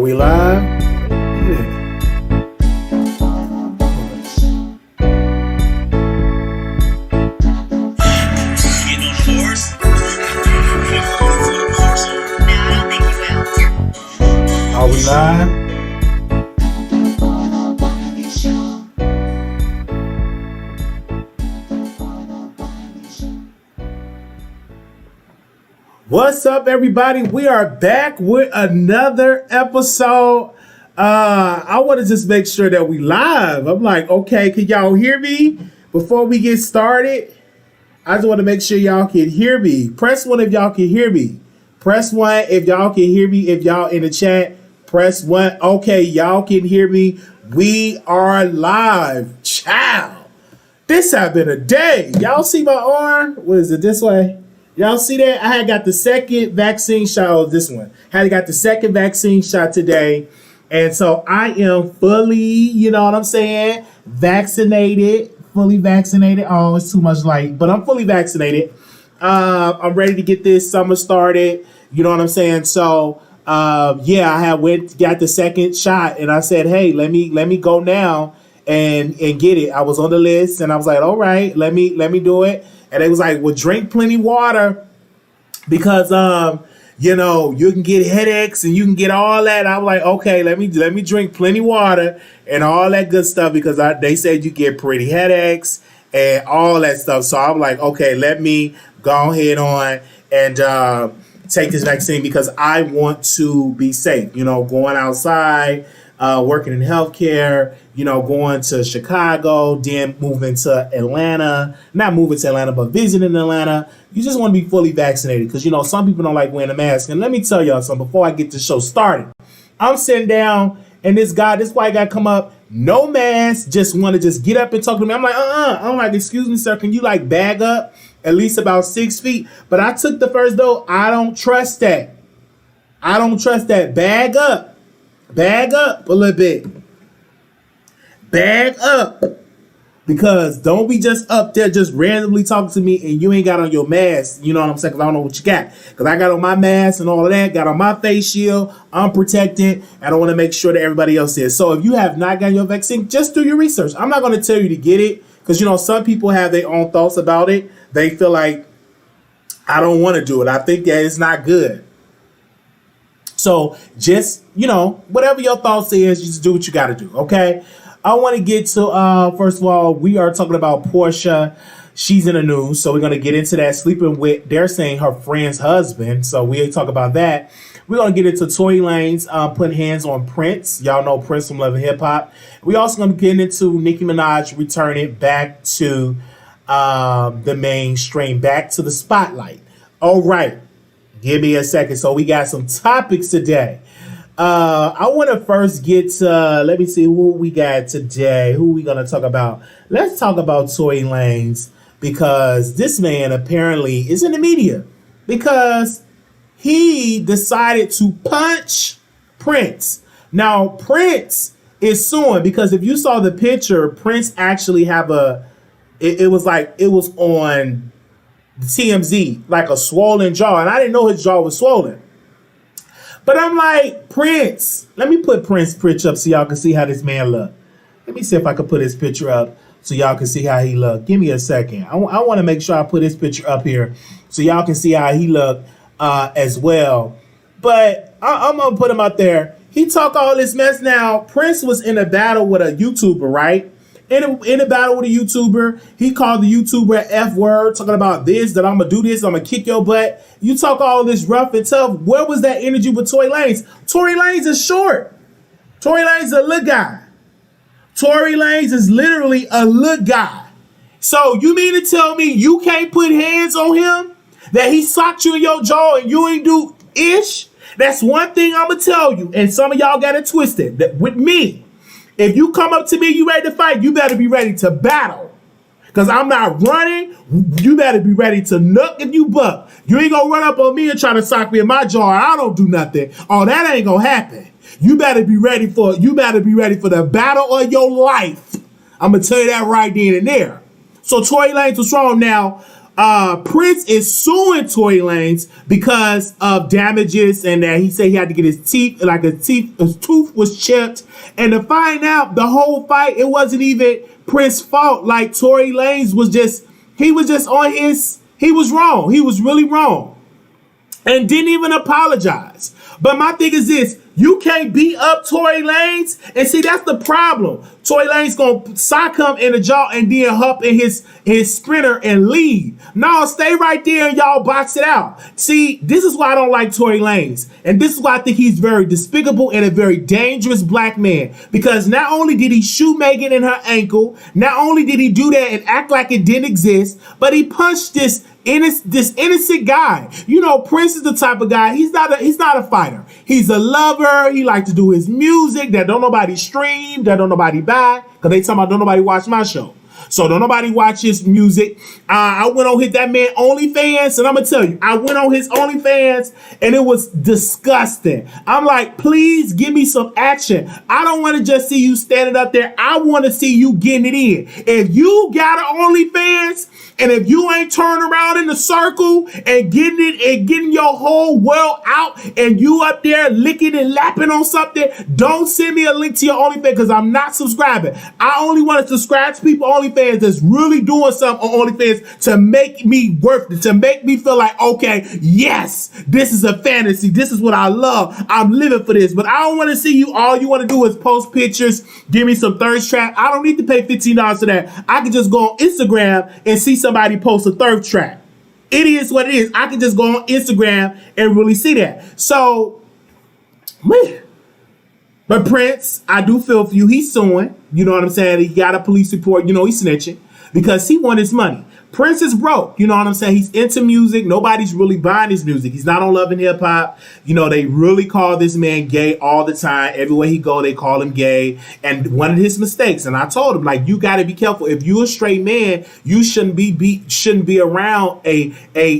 we live? Yeah. Are we live? What's up, everybody? We are back with another episode. I want to just make sure that we live. I'm like, okay, can y'all hear me before we get started? I just want to make sure y'all can hear me. Press 1 if y'all can hear me. Press 1 if y'all can hear me. If y'all in the chat, press 1. Okay, y'all can hear me. We are live. Ciao. This has been a day. Y'all see my arm? What is it, this way? Y'all see that? I had got the second vaccine shot of this one. Had got the second vaccine shot today. And so I am fully, you know what I'm saying, vaccinated. Fully vaccinated. Oh, it's too much light. But I'm fully vaccinated. I'm ready to get this summer started. You know what I'm saying? So, yeah, I got the second shot. And I said, hey, let me go now and get it. I was on the list. And I was like, all right, let me do it. And they was like, well, drink plenty water because, you know, you can get headaches and you can get all that. I was like, okay, let me drink plenty water and all that good stuff because they said you get pretty headaches and all that stuff. So I'm like, okay, let me go ahead on and take this vaccine because I want to be safe, you know, going outside, working in healthcare, you know, going to Chicago, then moving to Atlanta, not moving to Atlanta, but visiting Atlanta. You just want to be fully vaccinated because, you know, some people don't like wearing a mask. And let me tell y'all something before I get the show started. I'm sitting down and this white guy come up, no mask, just want to just get up and talk to me. I'm like, I'm like, excuse me, sir, can you like bag up at least about 6 feet? But I took the first dose. I don't trust that. Bag up a little bit. Bag up. Because don't be just up there just randomly talking to me and you ain't got on your mask. You know what I'm saying? Because I don't know what you got. Because I got on my mask and all of that. Got on my face shield. I'm protected. And I want to make sure that everybody else is. So if you have not gotten your vaccine, just do your research. I'm not going to tell you to get it. Because, you know, some people have their own thoughts about it. They feel like, I don't want to do it. I think that it's not good. So just, you know, whatever your thoughts is, just do what you got to do, okay? I want to get to, first of all, we are talking about Porsha. She's in the news, so we're going to get into that. Sleeping with, they're saying her friend's husband, so we'll talk about that. We're going to get into Tory Lanez putting hands on Prince. Y'all know Prince from Love and Hip Hop. We're also going to get into Nicki Minaj returning back to the mainstream, back to the spotlight. All right. Give me a second. So we got some topics today. I want to first get to, let me see who we got today. Who we going to talk about? Let's talk about Tory Lanez because this man apparently is in the media because he decided to punch Prince. Now, Prince is suing because if you saw the picture, Prince actually have it was on TMZ, like a swollen jaw. And I didn't know his jaw was swollen. But I'm like, Prince, let me put Prince's picture up so y'all can see how this man look. Let me see if I can put his picture up so y'all can see how he look. Give me a second. I want to make sure I put his picture up here so y'all can see how he look as well. But I'm going to put him out there. He talk all this mess now. Prince was in a battle with a YouTuber, right? In a battle with a YouTuber, he called the YouTuber an F word, talking about this, that I'm going to do this, I'm going to kick your butt. You talk all this rough and tough. Where was that energy with Tory Lanez? Tory Lanez is short. Tory Lanez is a little guy. Tory Lanez is literally a little guy. So you mean to tell me you can't put hands on him? That he socked you in your jaw and you ain't do ish? That's one thing I'm going to tell you. And some of y'all got it twisted. That with me. If you come up to me, you ready to fight, you better be ready to battle. Because I'm not running. You better be ready to nuck if you buck. You ain't going to run up on me and try to sock me in my jaw. I don't do nothing. Oh, that ain't going to happen. You better be ready for the battle of your life. I'm going to tell you that right then and there. So Tory Lanez was wrong now. Prince is suing Tory Lanez because of damages, and that he said he had to get his teeth, like his tooth was chipped. And to find out the whole fight, it wasn't even Prince's fault. Like Tory Lanez was just on his, he was wrong. He was really wrong. And didn't even apologize. But my thing is this, you can't beat up Tory Lanez. And see, that's the problem. Tory Lanez gonna sock him in the jaw and then hop in his sprinter and leave. No, stay right there and y'all box it out. See, this is why I don't like Tory Lanez. And this is why I think he's very despicable and a very dangerous black man. Because not only did he shoot Megan in her ankle, not only did he do that and act like it didn't exist, but he punched this innocent guy. You know, Prince is the type of guy, he's not a fighter. He's a lover. He likes to do his music that don't nobody stream, that don't nobody buy, because they talking about don't nobody watch my show. So don't nobody watch his music. I went on that man OnlyFans, and I'm gonna tell you, I went on his OnlyFans, and it was disgusting. I'm like, please give me some action. I don't want to just see you standing up there. I want to see you getting it in. If you got an OnlyFans, and if you ain't turning around in the circle and getting it and getting your whole world out, and you up there licking and lapping on something, don't send me a link to your OnlyFans, because I'm not subscribing. I only want to subscribe to people OnlyFans that's really doing something on OnlyFans to make me worth it, to make me feel like, okay, yes, this is a fantasy. This is what I love. I'm living for this. But I don't want to see you. All you want to do is post pictures, give me some thirst trap. I don't need to pay $15 for that. I can just go on Instagram and see somebody post a thirst trap. It is what it is. I can just go on Instagram and really see that. So, man. But Prince, I do feel for you. He's suing. You know what I'm saying? He got a police report. You know, he's snitching because he won his money. Prince is broke. You know what I'm saying? He's into music. Nobody's really buying his music. He's not on Love and Hip Hop. You know, they really call this man gay all the time. Everywhere he go, they call him gay. And one of his mistakes, and I told him, like, you got to be careful. If you're a straight man, you shouldn't be around a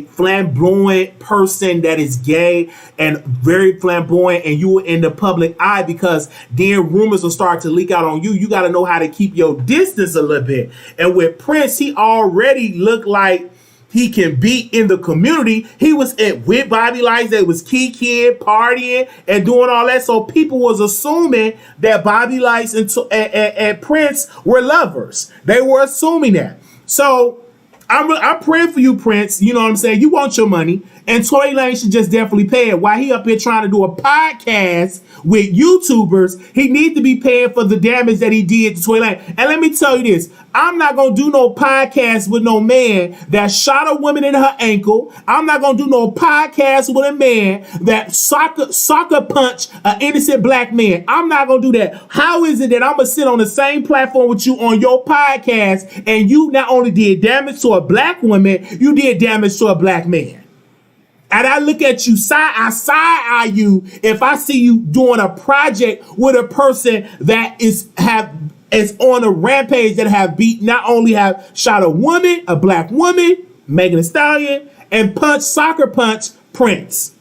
flamboyant person that is gay and very flamboyant, and you are in the public eye, because then rumors will start to leak out on you. You got to know how to keep your distance a little bit. And with Prince, he already looked like he can be in the community. He was with Bobby Lights. They was kikiing, partying, and doing all that. So people was assuming that Bobby Lights and Prince were lovers. They were assuming that. So I'm praying for you, Prince. You know what I'm saying? You want your money. And Tory Lanez should just definitely pay it. While he up here trying to do a podcast with YouTubers, he needs to be paying for the damage that he did to Tory Lanez. And let me tell you this. I'm not going to do no podcast with no man that shot a woman in her ankle. I'm not going to do no podcast with a man that soccer punch an innocent black man. I'm not going to do that. How is it that I'm going to sit on the same platform with you on your podcast, and you not only did damage to a black woman, you did damage to a black man? And I look at you, I side eye you if I see you doing a project with a person that is on a rampage, that not only have shot a woman, a black woman, Megan Thee Stallion, and soccer punch Prince.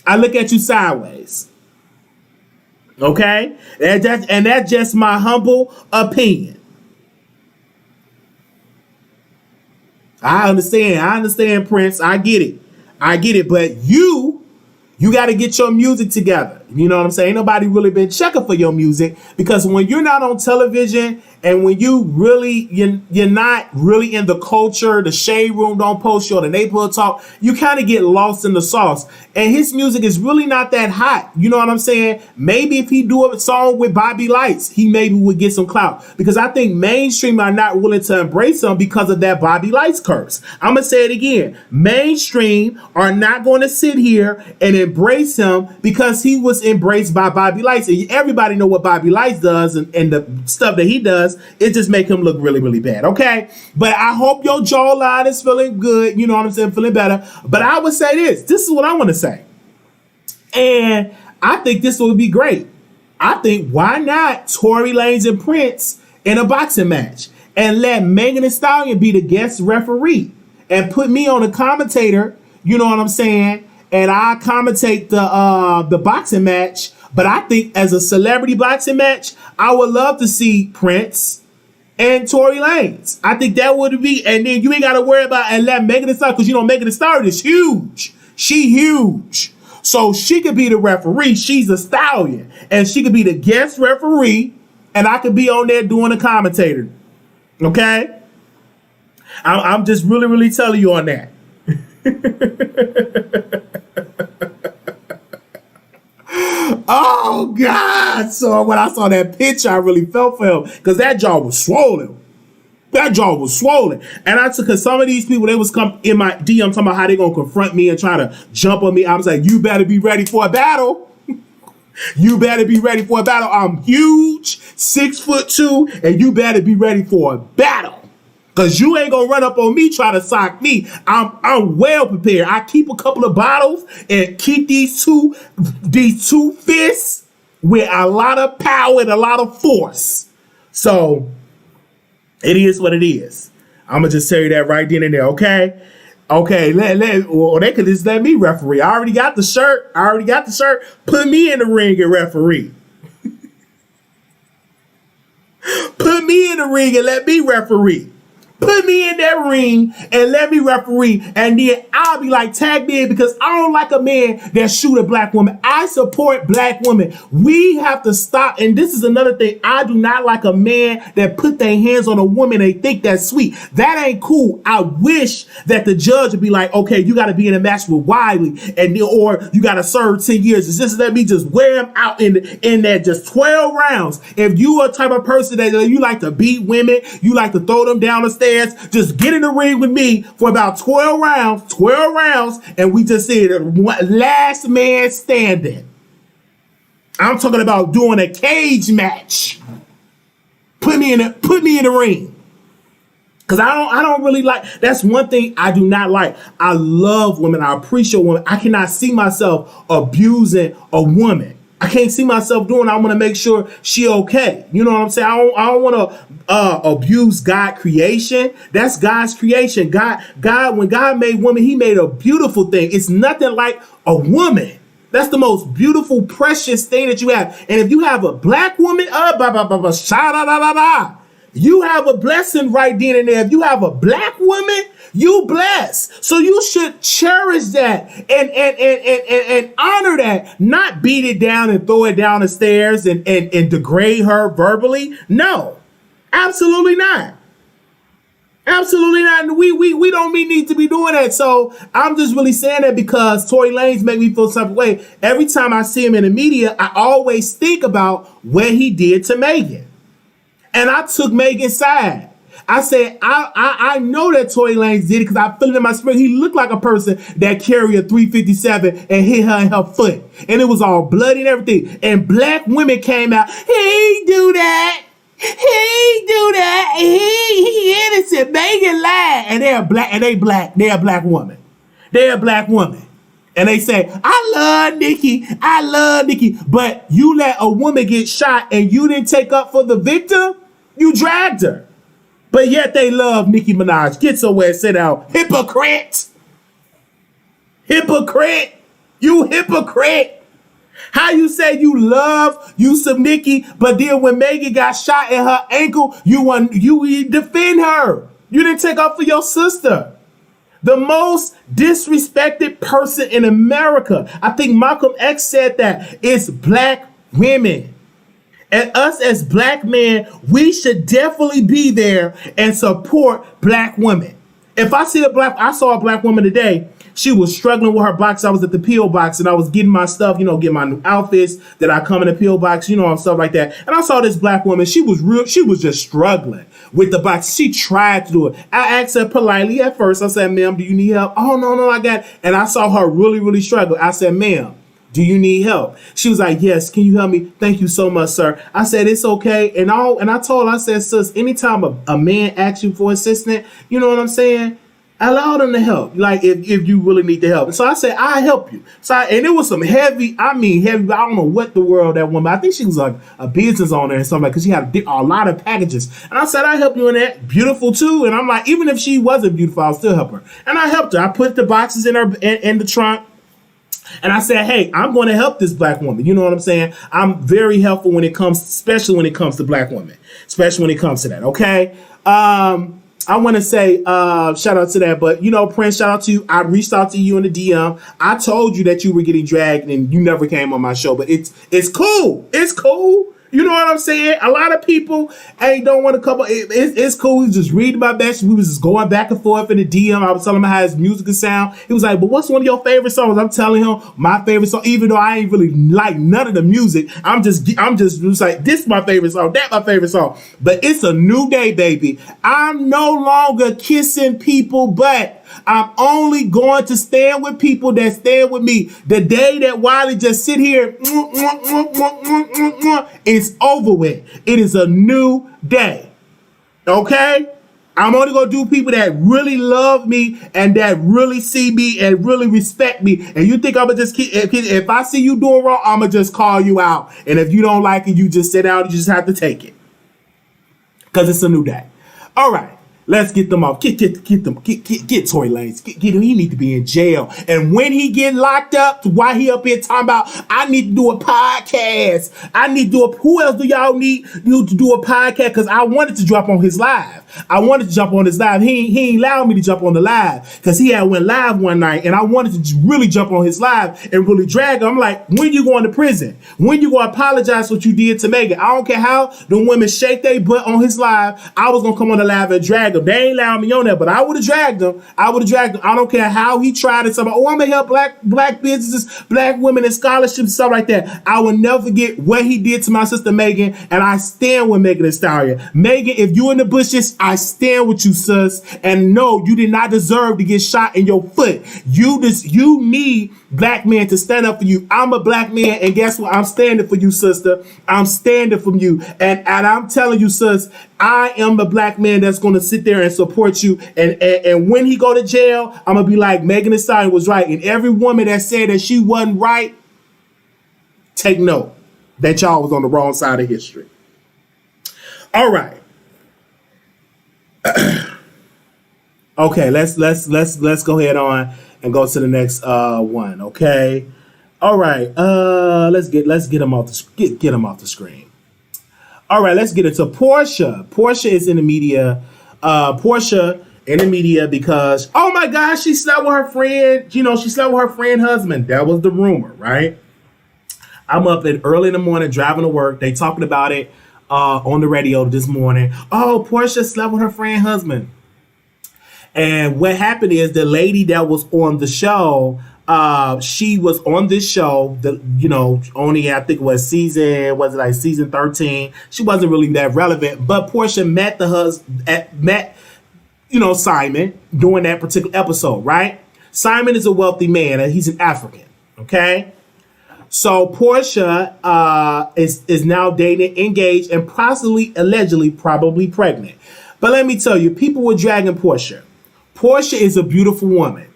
I look at you sideways. Okay? And that's just my humble opinion. I understand, Prince. I get it. But you got to get your music together. You know what I'm saying? Ain't nobody really been checking for your music, because when you're not on television, and when you're not really in the culture, the shade room don't post you, or the neighborhood talk, you kind of get lost in the sauce. And his music is really not that hot. You know what I'm saying? Maybe if he do a song with Bobby Lights, he maybe would get some clout, because I think mainstream are not willing to embrace him because of that Bobby Lights curse. I'm going to say it again. Mainstream are not going to sit here and embrace him because he was embraced by Bobby Lights. And everybody know what Bobby Lights does, and the stuff that he does. It just make him look really, really bad. Okay. But I hope your jawline is feeling good. You know what I'm saying? Feeling better. But I would say this is what I want to say. And I think this would be great. I think, why not Tory Lanez and Prince in a boxing match, and let Megan Thee Stallion be the guest referee, and put me on a commentator. You know what I'm saying? And I commentate the boxing match. But I think as a celebrity boxing match, I would love to see Prince and Tory Lanez. I think that would be, and then you ain't got to worry about and let Megan Thee Stallion, because you know Megan Thee Stallion is huge. She huge. So she could be the referee. She's a stallion. And she could be the guest referee, and I could be on there doing the commentator. Okay? I'm just really, really telling you on that. Oh, God. So when I saw that picture, I really felt for him, because that jaw was swollen. That jaw was swollen. And I took, because some of these people, they was come in my DM talking about how they going to confront me and try to jump on me. I was like, you better be ready for a battle. You better be ready for a battle. I'm huge, 6'2", and you better be ready for a battle. Because you ain't going to run up on me trying to sock me. I'm well prepared. I keep a couple of bottles and keep these two fists with a lot of power and a lot of force. So it is what it is. I'm going to just tell you that right then and there, okay? Okay, well, they could just let me referee. I already got the shirt. Put me in the ring and referee. Put me in the ring and let me referee. Put me in that ring and let me referee, and then I'll be like, tag me in, because I don't like a man that shoot a black woman. I support black women. We have to stop. And this is another thing. I do not like a man that put their hands on a woman they think that's sweet. That ain't cool. I wish that the judge would be like, okay, you got to be in a match with Wiley, or you got to serve 10 years. It's just let me just wear him out in that just 12 rounds. If you are a type of person that you like to beat women, you like to throw them down the stairs, just get in the ring with me for about 12 rounds, and we just said last man standing. I'm talking about doing a cage match. Put me in the ring. Because I don't really like, that's one thing I do not like. I love women. I appreciate women. I cannot see myself abusing a woman. I can't see myself doing it. I want to make sure she okay. You know what I'm saying? I don't want to abuse God's creation. That's God's creation. God, when God made woman, he made a beautiful thing. It's nothing like a woman. That's the most beautiful, precious thing that you have. And if you have a black woman, you have a blessing right then and there. If you have a black woman, you blessed. So you should cherish that and honor that, not beat it down and throw it down the stairs and degrade her verbally. No, absolutely not. Absolutely not. We don't need to be doing that. So I'm just really saying that because Tory Lanez make me feel some way. Every time I see him in the media, I always think about what he did to Megan. And I took Megan's side. I said, I know that Tory Lanez did it because I feel it in my spirit. He looked like a person that carried a 357 and hit her in her foot. And it was all bloody and everything. And black women came out, he do that. He do that. He innocent. Megan lied. And they're black. And they're a black woman. They're a black woman. And they say, I love Nicki. But you let a woman get shot and you didn't take up for the victim? You dragged her. But yet they love Nicki Minaj. Get somewhere and sit down. Hypocrite. Hypocrite. You hypocrite. How you say you love you some Nicki, but then when Megan got shot in her ankle, you defend her. You didn't take up for your sister. The most disrespected person in America. I think Malcolm X said that. It's black women. And us as black men, we should definitely be there and support black women. If I saw a black woman today, she was struggling with her box. I was at the P.O. box and I was getting my stuff, getting my new outfits that I come in the P.O. box, and stuff like that. And I saw this black woman. She was just struggling with the box. She tried to do it. I asked her politely at first. I said, ma'am, do you need help? Oh, no, I got it. And I saw her really, really struggle. I said, ma'am, do you need help? She was like, yes, can you help me? Thank you so much, sir. I said, it's okay. And I told her, I said, sis, anytime a man asks you for assistance, you know what I'm saying? Allow them to help, like if you really need the help. And so I said, I'll help you. And it was some heavy, I don't know what the world that woman, I think she was like a business owner and something, because she had a lot of packages. And I said, I'll help you in that. Beautiful too. And I'm like, even if she wasn't beautiful, I'll still help her. And I helped her. I put the boxes in the trunk. And I said, hey, I'm going to help this black woman. You know what I'm saying? I'm very helpful when it comes, especially when it comes to black women, especially when it comes to that. Okay. I want to say shout out to that. But, you know, Prince, shout out to you. I reached out to you in the DM. I told you that you were getting dragged and you never came on my show. But it's cool. It's cool. You know what I'm saying? A lot of people don't want to come on. It's cool. We just reading my message. We was just going back and forth in the DM. I was telling him how his music could sound. He was like, but what's one of your favorite songs? I'm telling him my favorite song, even though I ain't really like none of the music. I'm just like, this is my favorite song. That my favorite song. But it's a new day, baby. I'm no longer kissing people, but I'm only going to stand with people that stand with me. The day that Wiley just sit here, it's over with. It is a new day. Okay? I'm only going to do people that really love me and that really see me and really respect me. And you think I'm going to just keep, if I see you doing wrong, I'm going to just call you out. And if you don't like it, you just sit out. You just have to take it. Because it's a new day. All right. Let's get them off. Get Tory Lanez. Get him. He need to be in jail. And when he get locked up, why he up here talking about, I need to do a podcast. I need to do who else do y'all need to do a podcast? Because I wanted to drop on his live. I wanted to jump on his live. He ain't allowed me to jump on the live because he had went live one night and I wanted to really jump on his live and really drag him. I'm like, when you going to prison? When you going to apologize for what you did to Megan? I don't care how the women shake their butt on his live. I was going to come on the live and drag him. They ain't allowed me on there, but I would have dragged him. I don't care how he tried it. Somebody, I'm going to help black businesses, black women and scholarships, stuff like that. I will never forget what he did to my sister Megan, and I stand with Megan Thee Stallion. Megan, if you in the bushes, I stand with you, sis. And no, you did not deserve to get shot in your foot. You need black men to stand up for you. I'm a black man, and guess what? I'm standing for you, sister. I'm standing for you. And I'm telling you, sis, I am a black man that's going to sit there and support you. And when he go to jail, I'm going to be like, Megan Thee Stallion was right. And every woman that said that she wasn't right, take note that y'all was on the wrong side of history. All right. Okay, let's go ahead on and go to the next one. Okay. All right. Let's get him off the screen. All right, let's get into Porsha. Porsha is in the media. Porsha in the media because, oh my gosh, she slept with her friend. You know, she slept with her friend husband. That was the rumor, right? I'm up early in the morning driving to work. They talking about it on the radio this morning. Oh, Porsha slept with her friend husband. And what happened is the lady that was on the show, she was on this show, only I think it was season 13. She wasn't really that relevant, but Porsha met Simon during that particular episode, right? Simon is a wealthy man and he's an African, okay? So Porsha is now dating, engaged, and allegedly probably pregnant. But let me tell you, people were dragging Porsha. Porsha is a beautiful woman.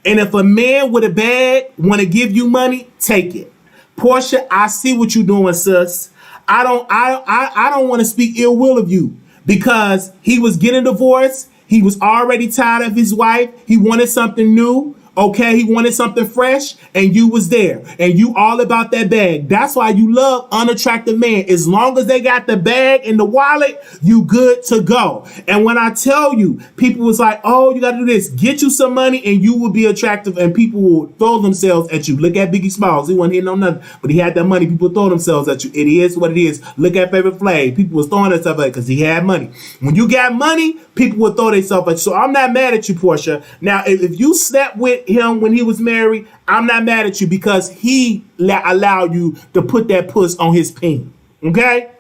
And if a man with a bag want to give you money, take it. Porsha, I see what you're doing, sis. I don't want to speak ill will of you because he was getting divorced. He was already tired of his wife. He wanted something new. Okay, he wanted something fresh, and you was there, and you all about that bag. That's why you love unattractive men. As long as they got the bag and the wallet, you good to go. And when I tell you, people was like, oh, you got to do this. Get you some money, and you will be attractive, and people will throw themselves at you. Look at Biggie Smalls. He wasn't hitting on nothing, but he had that money. People throw themselves at you. It is what it is. Look at Favorite Flav. People was throwing themselves at because he had money. When you got money, people will throw themselves at you. So I'm not mad at you, Porsha. Now, if you slept with him when he was married, I'm not mad at you because he allowed you to put that puss on his peen. Okay?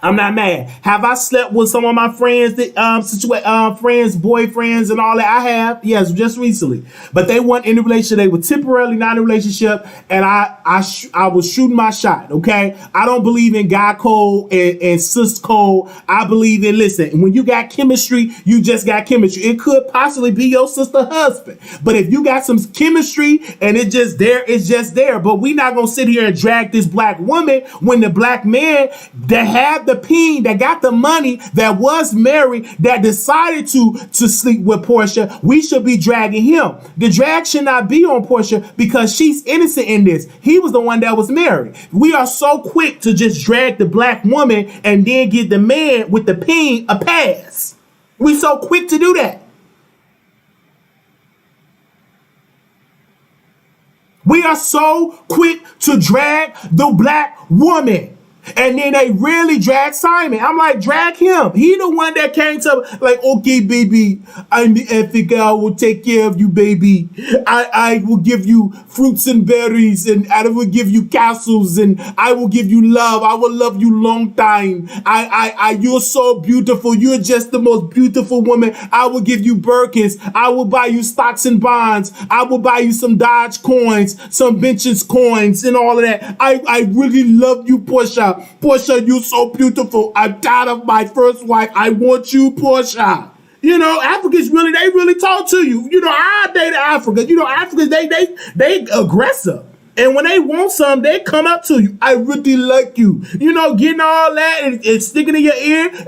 I'm not mad. Have I slept with some of my friends, friends, boyfriends, and all that? I have, yes, just recently. But they weren't in a relationship. They were temporarily not in a relationship, and I was shooting my shot. Okay, I don't believe in guy code and sis code. I believe in when you got chemistry, you just got chemistry. It could possibly be your sister husband, but if you got some chemistry and it's just there. But we not gonna sit here and drag this black woman when the black man that had the peen, that got the money, that was married, that decided to sleep with Porsha, we should be dragging him. The drag should not be on Porsha because she's innocent in this. He was the one that was married. We are so quick to just drag the black woman and then give the man with the peen a pass. We so quick to do that. We are so quick to drag the black woman. And then they really drag Simon. I'm like, drag him. He the one that came to like, okay, baby, I'm the ethic. I will take care of you, baby. I will give you fruits and berries, and I will give you castles, and I will give you love. I will love you long time. You're so beautiful. You're just the most beautiful woman. I will give you Birkins. I will buy you stocks and bonds. I will buy you some Dodge coins, some Bench's coins, and all of that. I really love you, Porsha. Porsha, you so beautiful. I'm tired of my first wife. I want you, Porsha. You know, Africans they really talk to you. You know, I date Africans. You know, Africans, they aggressive. And when they want something, they come up to you. I really like you. You know, getting all that and sticking in your ear. And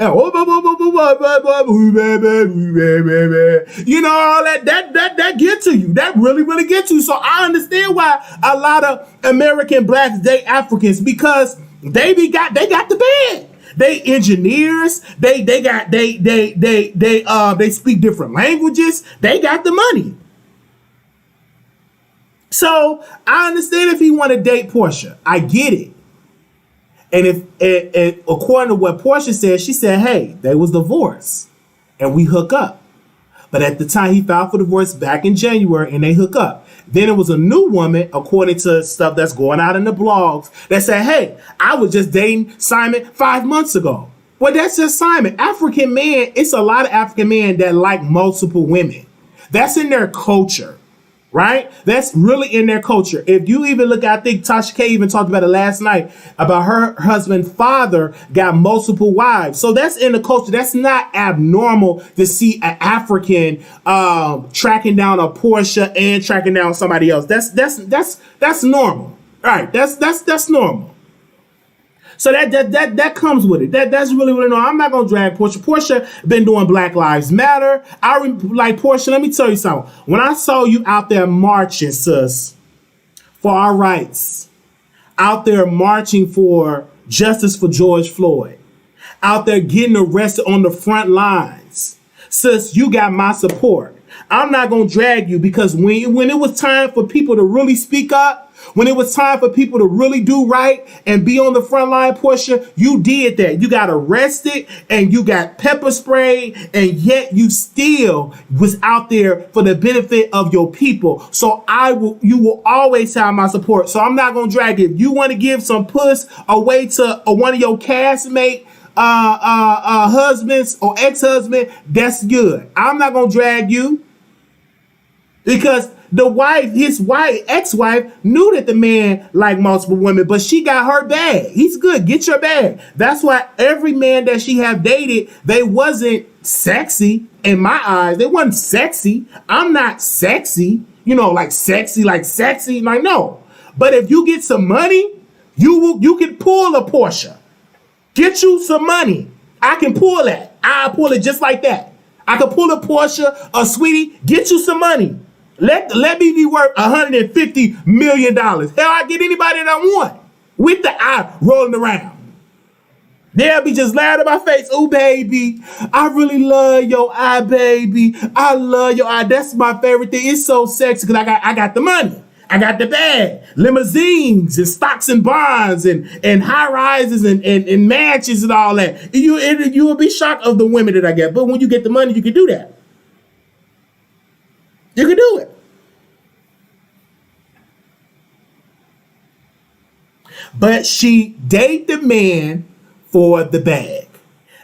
you know, all that get to you. That really get to you. So I understand why a lot of American blacks date Africans, because they got the bag. They engineers. They speak different languages. They got the money. So I understand if he want to date Porsha. I get it. And if according to what Porsha said, she said, hey, they was divorced and we hook up. But at the time he filed for divorce back in January and they hook up. Then it was a new woman, according to stuff that's going out in the blogs, that said, hey, I was just dating Simon 5 months ago. Well, that's just Simon. African men, it's a lot of African men that like multiple women. That's in their culture. Right? That's really in their culture. If you even look, I think Tasha K even talked about it last night, about her husband's father got multiple wives. So that's in the culture. That's not abnormal to see an African tracking down a Porsha and tracking down somebody else. That's normal. All right. That's normal. So that comes with it. That's really normal. I'm not gonna drag Porsha. Porsha been doing Black Lives Matter. Like Porsha. Let me tell you something. When I saw you out there marching, sis, for our rights, out there marching for justice for George Floyd, out there getting arrested on the front lines, sis, you got my support. I'm not gonna drag you, because when it was time for people to really speak up, when it was time for people to really do right and be on the front line, Porsha, you did that. You got arrested and you got pepper sprayed, and yet you still was out there for the benefit of your people. So you will always have my support. So I'm not gonna drag it. If you want to give some puss away to one of your castmate husbands or ex-husband, that's good. I'm not gonna drag you, because his ex-wife, knew that the man liked multiple women, but she got her bag. He's good. Get your bag. That's why every man that she have dated, they wasn't sexy in my eyes. They wasn't sexy. I'm not sexy, like sexy, like no. But if you get some money, you can pull a Porsha. Get you some money. I can pull that. I'll pull it just like that. I can pull a Porsha, a sweetie. Get you some money. Let me be worth $150 million. Hell, I get anybody that I want with the eye rolling around. They'll be just laughing at my face. Oh, baby, I really love your eye, baby. I love your eye. That's my favorite thing. It's so sexy because I got the money. I got the bag. Limousines and stocks and bonds and high rises and mansions and all that. You will be shocked of the women that I get. But when you get the money, you can do that. You can do it. But she dated the man for the bag.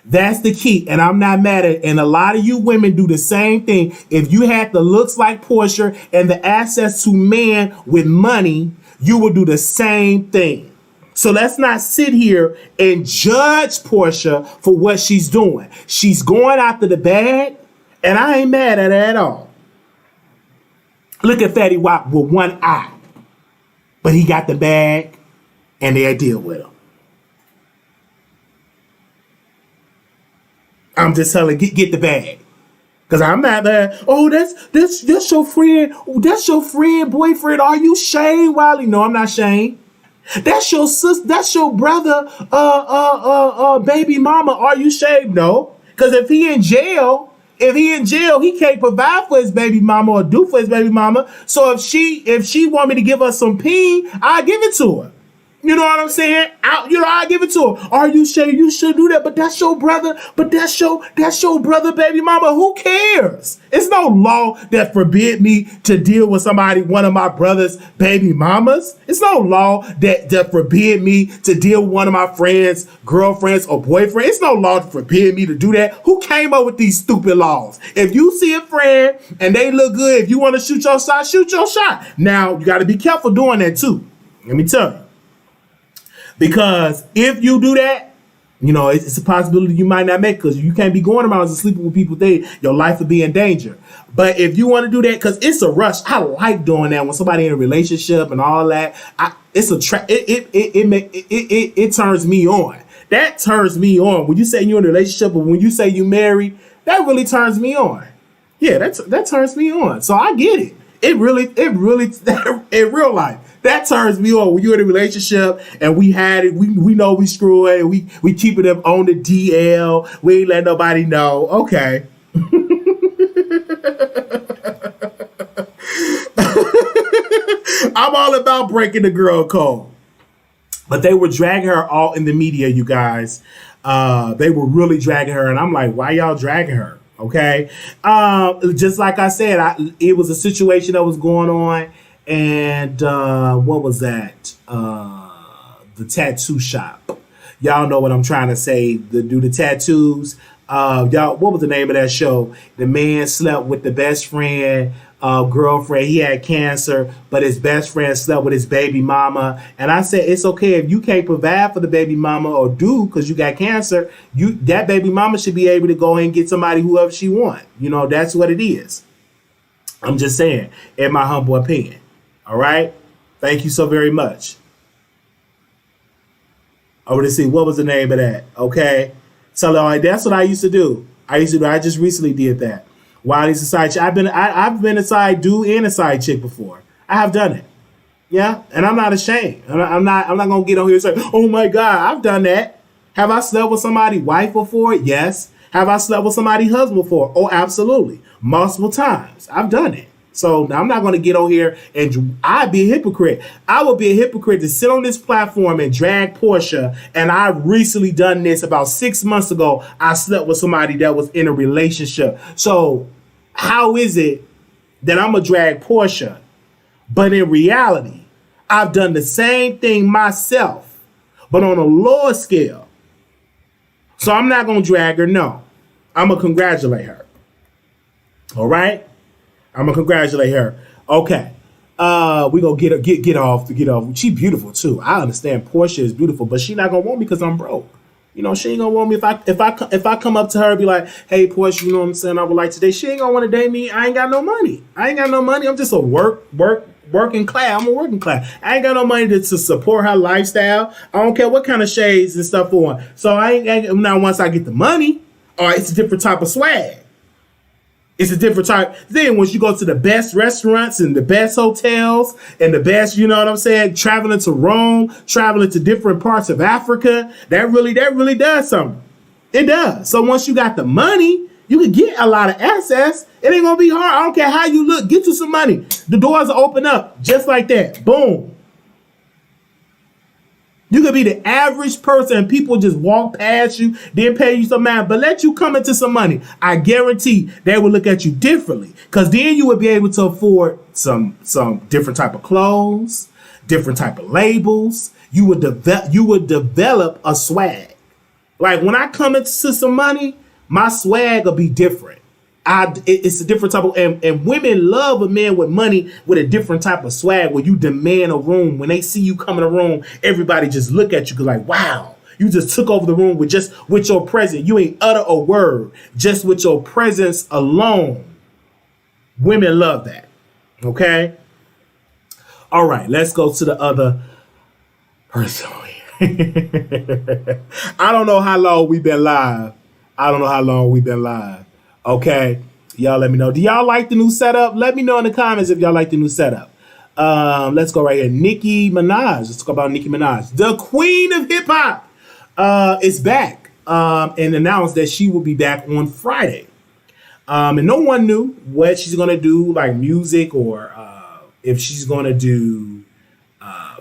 That's the key. And I'm not mad at it. And a lot of you women do the same thing. If you had the looks like Porsha and the access to man with money, you will do the same thing. So let's not sit here and judge Porsha for what she's doing. She's going after the bag, and I ain't mad at her at all. Look at Fatty Wap with one eye. But he got the bag, and they'll deal with him. I'm just telling, get the bag. Cause I'm not there. Oh, that's your friend. That's your friend, boyfriend. Are you Shane Wiley? No, I'm not Shane. That's your sister. That's your brother. Baby mama. Are you Shane? No. Cause if he in jail, he can't provide for his baby mama or do for his baby mama. So if she want me to give her some pee, I give it to her. You know what I'm saying? I give it to her. Are you sure you should do that? But that's your brother. But that's your brother, baby mama. Who cares? It's no law that forbid me to deal with somebody, one of my brother's baby mamas. It's no law that forbid me to deal with one of my friends, girlfriends, or boyfriend. It's no law to forbid me to do that. Who came up with these stupid laws? If you see a friend and they look good, if you want to shoot your shot, shoot your shot. Now, you got to be careful doing that too. Let me tell you. Because if you do that, you know, it's a possibility you might not make, because you can't be going around and sleeping with people your life will be in danger. But if you want to do that, because it's a rush, I like doing that when somebody in a relationship and all that. It turns me on. That turns me on. When you say you're in a relationship, or when you say you married, that really turns me on. Yeah, that turns me on. So I get it. It really, in real life, that turns me on. When you're in a relationship and we had it, we know we screw it, and we keep it up on the DL. We ain't let nobody know. Okay. I'm all about breaking the girl code. But they were dragging her all in the media, you guys. They were really dragging her, and I'm like, why y'all dragging her? Okay. Just like I said, it was a situation that was going on. And what was that? The tattoo shop. Y'all know what I'm trying to say. Do the tattoos. Y'all, what was the name of that show? The man slept with the best friend, girlfriend. He had cancer, but his best friend slept with his baby mama. And I said, it's okay if you can't provide for the baby mama or do because you got cancer. That baby mama should be able to go and get somebody whoever she want. You know, that's what it is. I'm just saying, in my humble opinion. All right. Thank you so very much. Over to see what was the name of that. Okay. So like, that's what I used to do. I just recently did that. Wiley's a side chick. I've been a side dude and a side chick before. I have done it. Yeah. And I'm not ashamed. I'm not gonna get on here and say, oh my God, I've done that. Have I slept with somebody's wife before? Yes. Have I slept with somebody's husband before? Oh, absolutely. Multiple times. I've done it. So I'm not going to get on here and I'd be a hypocrite. I would be a hypocrite to sit on this platform and drag Porsha. And I recently done this about 6 months ago. I slept with somebody that was in a relationship. So how is it that I'm going to drag Porsha? But in reality, I've done the same thing myself, but on a lower scale. So I'm not going to drag her. No, I'm going to congratulate her. All right. I'm gonna congratulate her. Okay. We gonna get off. She beautiful too. I understand Porsha is beautiful, but she not gonna want me because I'm broke. You know, she ain't gonna want me if I come up to her and be like, hey Porsha, you know what I'm saying? I would like today. She ain't gonna want to date me. I ain't got no money. I'm just a working class. I'm a working class. I ain't got no money to support her lifestyle. I don't care what kind of shades and stuff on. So I ain't now once I get the money, all right, it's a different type of swag. It's a different type. Then once you go to the best restaurants and the best hotels and the best, you know what I'm saying, traveling to Rome, traveling to different parts of Africa, that really does something. It does. So once you got the money, you can get a lot of access. It ain't gonna be hard. I don't care how you look. Get you some money. The doors will open up just like that. Boom. You could be the average person and people just walk past you, then pay you some money, but let you come into some money. I guarantee they will look at you differently, because then you would be able to afford some different type of clothes, different type of labels. You would develop a swag. Like when I come into some money, my swag will be different. It's a different type of, and women love a man with money with a different type of swag where you demand a room. When they see you come in a room, everybody just look at you like, wow, you just took over the room with your presence. You ain't utter a word, just with your presence alone. Women love that. Okay. All right, let's go to the other person here. I don't know how long we've been live. I don't know how long we've been live. Okay. Y'all let me know. Do y'all like the new setup? Let me know in the comments if y'all like the new setup. Let's go right here. Nicki Minaj. Let's talk about Nicki Minaj. The queen of hip hop is back and announced that she will be back on Friday. And no one knew what she's going to do, like music, or if she's going to do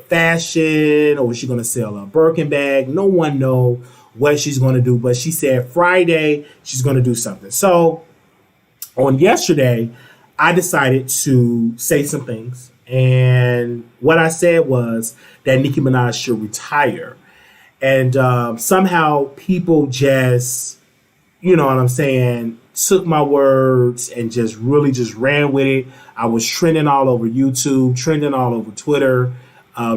fashion, or is she going to sell a Birkin bag. No one know what she's going to do, but she said Friday she's going to do something. So on yesterday, I decided to say some things. And what I said was that Nicki Minaj should retire. And somehow people just, you know what I'm saying, took my words and just really just ran with it. I was trending all over YouTube, trending all over Twitter.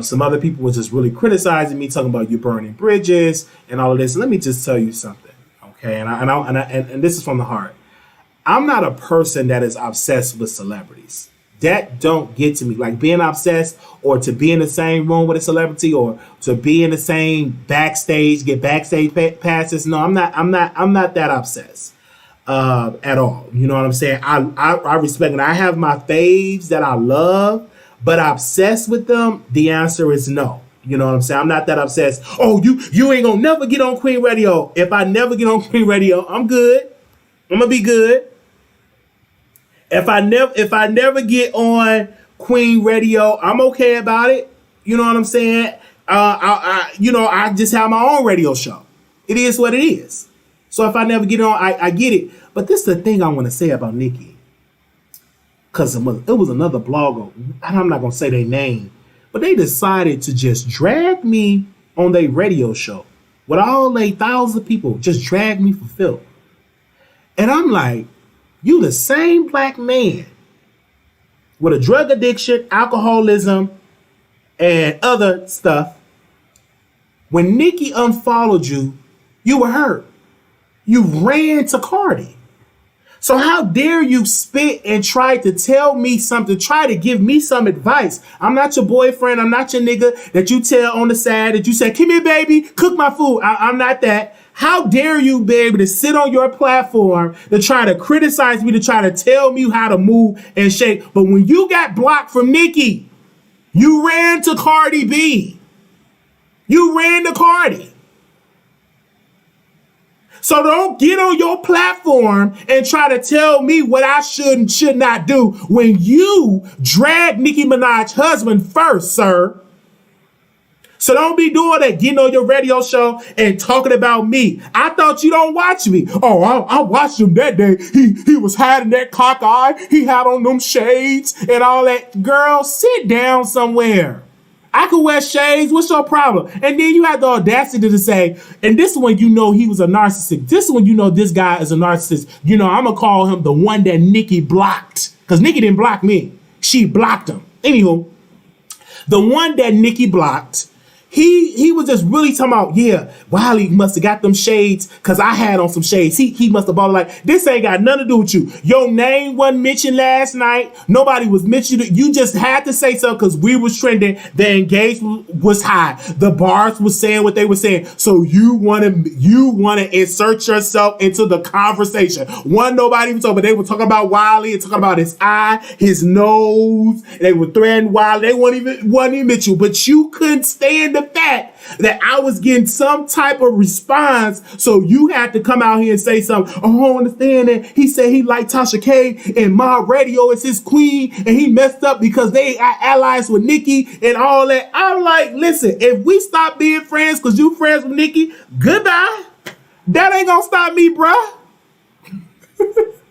Some other people were just really criticizing me, talking about you burning bridges and all of this. And let me just tell you something, okay? And this is from the heart. I'm not a person that is obsessed with celebrities. That don't get to me. Like being obsessed, or to be in the same room with a celebrity, or to be in the same backstage, get backstage passes. No, I'm not that obsessed at all. You know what I'm saying? I respect it. I have my faves that I love, but obsessed with them, the answer is no. You know what I'm saying? I'm not that obsessed. Oh, you ain't gonna never get on Queen Radio. If I never get on Queen Radio, I'm good. I'm gonna be good. If I never get on Queen Radio, I'm okay about it. You know what I'm saying? I just have my own radio show. It is what it is. So if I never get on, I get it. But this is the thing I want to say about Nicki. Because it was another blogger, and I'm not going to say their name, but they decided to just drag me on their radio show with all they thousands of people, just drag me for filth. And I'm like, you the same black man with a drug addiction, alcoholism, and other stuff. When Nicki unfollowed you, you were hurt. You ran to Cardi. So how dare you spit and try to tell me something, try to give me some advice. I'm not your boyfriend. I'm not your nigga that you tell on the side that you say, come here, baby, cook my food. I'm not that. How dare you be able to sit on your platform to try to criticize me, to try to tell me how to move and shake. But when you got blocked from Nicki, you ran to Cardi B. You ran to Cardi. So don't get on your platform and try to tell me what I should and should not do when you dragged Nicki Minaj's husband first, sir. So don't be doing that, getting on your radio show and talking about me. I thought you don't watch me. Oh, I watched him that day. He was hiding that cock eye. He had on them shades and all that. Girl, sit down somewhere. I could wear shades. What's your problem? And then you had the audacity to say, and this is when you know he was a narcissist. This is when you know this guy is a narcissist. You know, I'm going to call him the one that Nicki blocked. Because Nicki didn't block me. She blocked him. Anywho, the one that Nicki blocked, he was just really talking about, yeah, Wiley must have got them shades because I had on some shades. He must have bought it. Like, this ain't got nothing to do with you. Your name wasn't mentioned last night. Nobody was mentioned. You just had to say something because we was trending. The engagement was high. The bars was saying what they were saying. So you want to insert yourself into the conversation. Nobody even talking, but they were talking about Wiley and talking about his eye, his nose. They were threatening Wiley. They wasn't even mention you, but you couldn't stand the fact that I was getting some type of response, so you had to come out here and say something. Oh, I don't understand that. He said he liked Tasha K and my radio is his queen, and he messed up because they are allies with Nicki and all that. I'm like, listen, if we stop being friends because you friends with Nicki, goodbye. That ain't gonna stop me, bruh.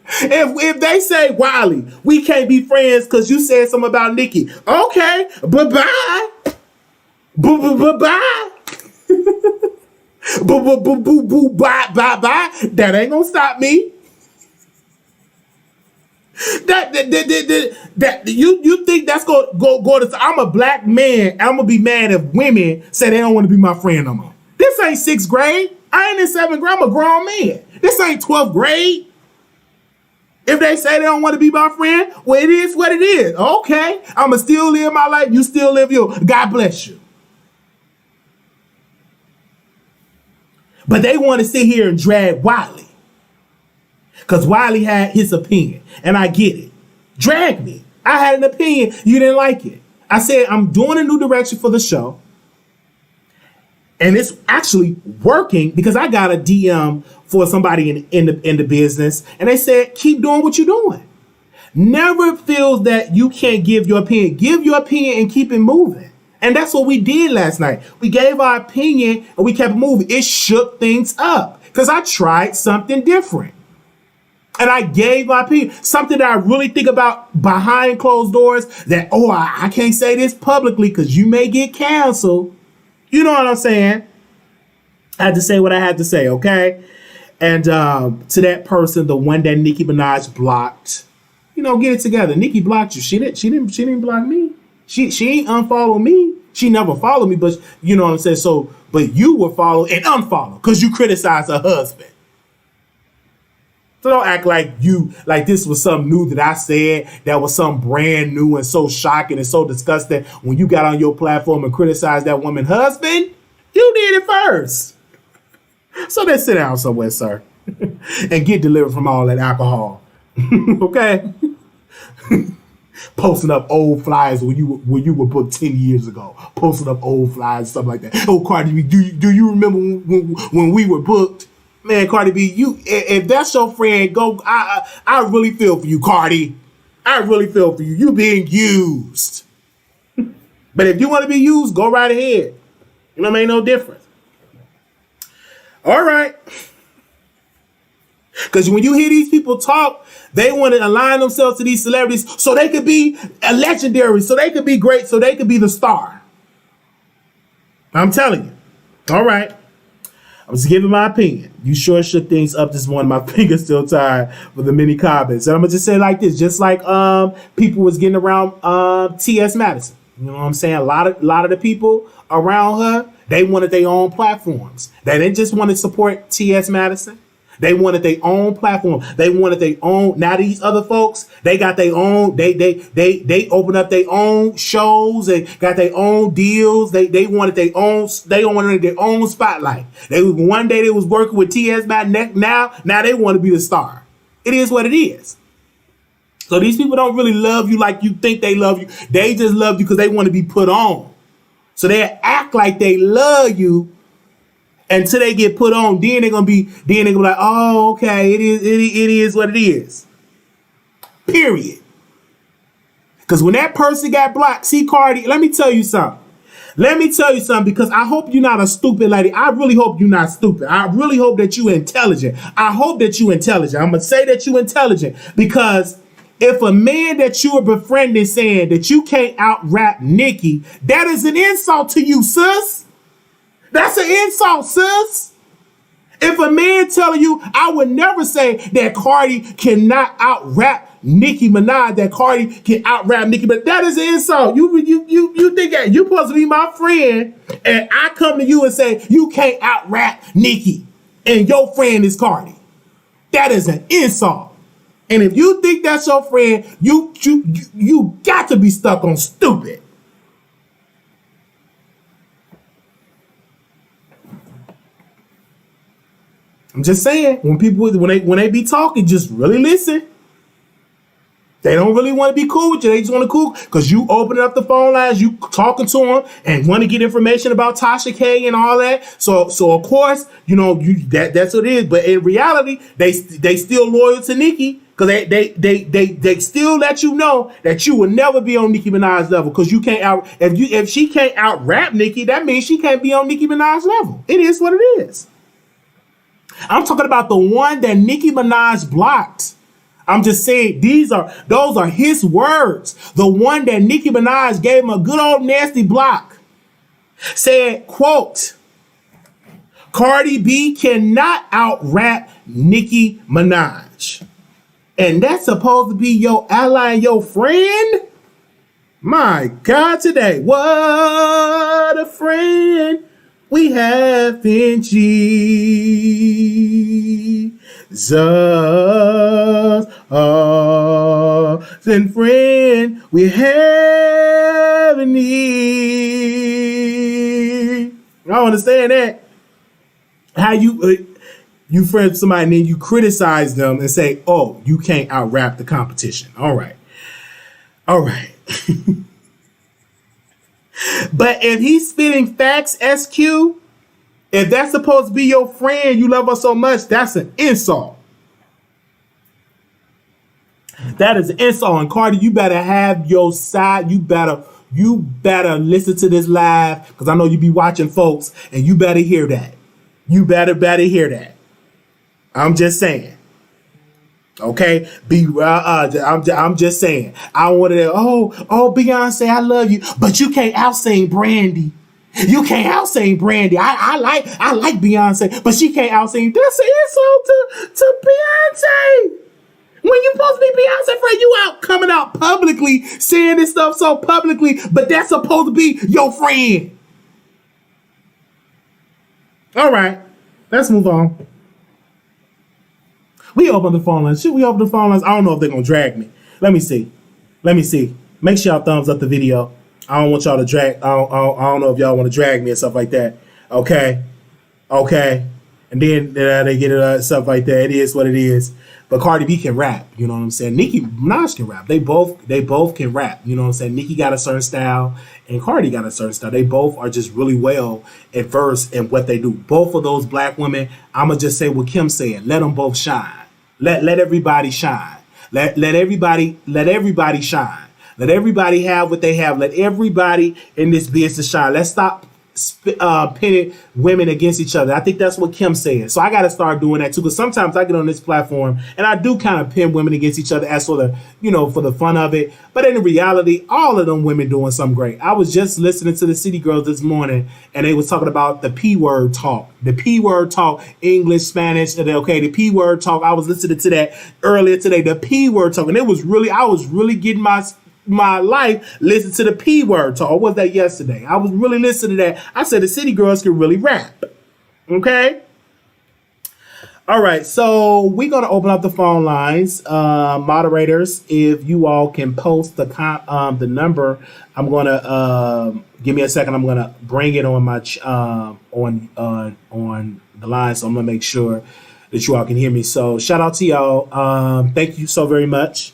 If they say, Wiley, we can't be friends because you said something about Nicki, okay, bye-bye. Bye. Bye. That ain't gonna stop me. That you think that's gonna go to? I'm a black man. I'm gonna be mad if women say they don't want to be my friend no more. This ain't 6th grade. I ain't in 7th grade. I'm a grown man. This ain't 12th grade. If they say they don't want to be my friend, well, it is what it is. Okay, I'ma still live my life. You still live yours. God bless you. But they want to sit here and drag Wiley. Because Wiley had his opinion, and I get it. Drag me. I had an opinion. You didn't like it. I said, I'm doing a new direction for the show. And it's actually working because I got a DM for somebody in the business. And they said, keep doing what you're doing. Never feels that you can't give your opinion. Give your opinion and keep it moving. And that's what we did last night. We gave our opinion and we kept moving. It shook things up because I tried something different. And I gave my opinion, something that I really think about behind closed doors that, I can't say this publicly because you may get canceled. You know what I'm saying? I had to say what I had to say, okay? And to that person, the one that Nicki Minaj blocked, get it together. Nicki blocked you. She didn't block me. She ain't unfollow me. She never followed me, but you know what I'm saying? So, but you will follow and unfollow because you criticized her husband. So don't act like this was something new that I said that was something brand new and so shocking and so disgusting when you got on your platform and criticized that woman's husband. You did it first. So then sit down somewhere, sir, and get delivered from all that alcohol. Okay? Posting up old flyers when you were booked 10 years ago. Posting up old flyers, stuff like that. Oh, Cardi B, do you remember when we were booked? Man, Cardi B, if that's your friend, go. I really feel for you, Cardi. I really feel for you. You being used. But if you want to be used, go right ahead. Ain't no difference. All right. Because when you hear these people talk, they want to align themselves to these celebrities so they could be a legendary, so they could be great, so they could be the star. I'm telling you. All right. I was giving my opinion. You sure shook things up this morning. My finger's still tired with the many comments. And I'm going to just say it like this. Just like people was getting around T.S. Madison. You know what I'm saying? A lot of the people around her, they wanted their own platforms. They didn't just want to support T.S. Madison. They wanted their own platform. They wanted their own. Now these other folks, they got their own. They opened up their own shows and got their own deals. They wanted their own. They wanted their own spotlight. One day they was working with T.S. Madison. Now they want to be the star. It is what it is. So these people don't really love you like you think they love you. They just love you because they want to be put on. So they act like they love you. Until they get put on, then they're gonna be like, oh, okay, it is what it is. Period. Because when that person got blocked, see, Cardi, let me tell you something. Because I hope you're not a stupid lady. I really hope you're not stupid. I really hope that you're intelligent. I'm gonna say that you're intelligent because if a man that you are befriending saying that you can't out-rap Nicki, that is an insult to you, sis. That's an insult, sis. If a man telling you, I would never say that Cardi cannot out-rap Nicki Minaj, that Cardi can out-rap Nicki, but that is an insult. You think that you're supposed to be my friend, and I come to you and say you can't out-rap Nicki, and your friend is Cardi. That is an insult. And if you think that's your friend, you got to be stuck on stupid. I'm just saying, when they be talking, just really listen. They don't really want to be cool with you. They just want to cool because you open up the phone lines, you talking to them, and want to get information about Tasha K and all that. So of course, that's what it is. But in reality, they still loyal to Nicki because they still let you know that you will never be on Nicki Minaj's level because you can't if she can't out rap Nicki, that means she can't be on Nicki Minaj's level. It is what it is. I'm talking about the one that Nicki Minaj blocked. I'm just saying those are his words. The one that Nicki Minaj gave him a good old nasty block. Said, quote, Cardi B cannot out-rap Nicki Minaj. And that's supposed to be your ally and your friend? My God, today. What a friend we have in Jesus, and friend we have in need. I don't understand that. How you You friend with somebody and then you criticize them and say, oh, you can't out rap the competition. All right. But if he's spitting facts, SQ, if that's supposed to be your friend, you love her so much, that's an insult. That is an insult. And Cardi, you better have your side. You better listen to this live, because I know you be watching folks, and you better hear that. You better hear that. I'm just saying. Okay, I'm just saying. I wanted to. Oh, Beyonce, I love you, but you can't out-sing Brandy. You can't out-sing Brandy. I like Beyonce, but she can't out-sing. That's an insult to Beyonce. When you supposed to be Beyonce friend, you out coming out publicly saying this stuff so publicly, but that's supposed to be your friend. All right, let's move on. We open the phone lines. Should we open the phone lines? I don't know if they're going to drag me. Let me see. Make sure y'all thumbs up the video. I don't want y'all to drag. I don't know if y'all want to drag me and stuff like that. Okay. And then they get it stuff like that. It is what it is. But Cardi B can rap. You know what I'm saying? Nicki Minaj can rap. They both can rap. You know what I'm saying? Nicki got a certain style and Cardi got a certain style. They both are just really well versed in what they do. Both of those black women, I'm going to just say what Kim said. Let them both shine. Let everybody shine. Let everybody shine. Let everybody have what they have. Let everybody in this business shine. Let's stop pitting women against each other. I think that's what Kim said. So I got to start doing that too, because sometimes I get on this platform and I do kind of pin women against each other as for the fun of it. But in reality, all of them women doing something great. I was just listening to the City Girls this morning and they was talking about the P word talk. The P word talk, English, Spanish, okay, the P word talk. I was listening to that earlier today, the P word talk. And I was really getting my life listen to the P word talk. Or was that yesterday? I was really listening to that. I said the City Girls can really rap. Okay. All right. So we're going to open up the phone lines. Moderators, if you all can post the number, I'm going to give me a second. I'm going to bring it on my on the line. So I'm going to make sure that you all can hear me. So shout out to y'all. Thank you so very much.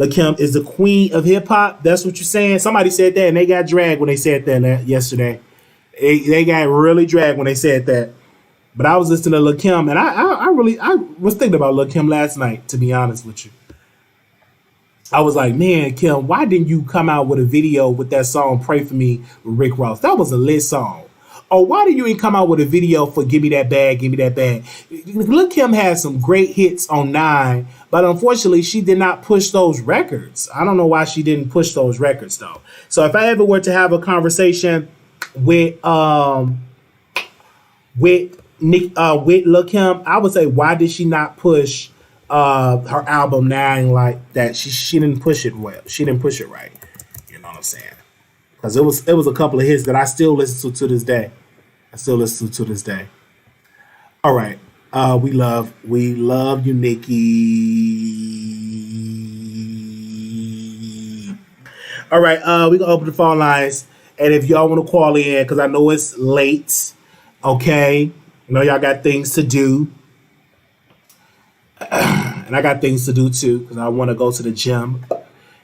Kim is the queen of hip hop. That's what you're saying. Somebody said that and they got dragged when they said that yesterday. They got really dragged when they said that. But I was listening to Kim and I was thinking about Kim last night, to be honest with you. I was like, man, Kim, why didn't you come out with a video with that song Pray For Me with Rick Ross? That was a lit song. Or why did you ain't come out with a video for Give Me That Bag, Give Me That Bag? Kim had some great hits on 9, but unfortunately she did not push those records. I don't know why she didn't push those records though. So if I ever were to have a conversation with Lil Kim, I would say, why did she not push her album 9 like that? She didn't push it well. She didn't push it right. You know what I'm saying? Because it was a couple of hits that I still listen to this day. All right. We love you, Nicki. All right. We're going to open the phone lines. And if y'all want to call in, because I know it's late. Okay. I know y'all got things to do. And I got things to do too, because I want to go to the gym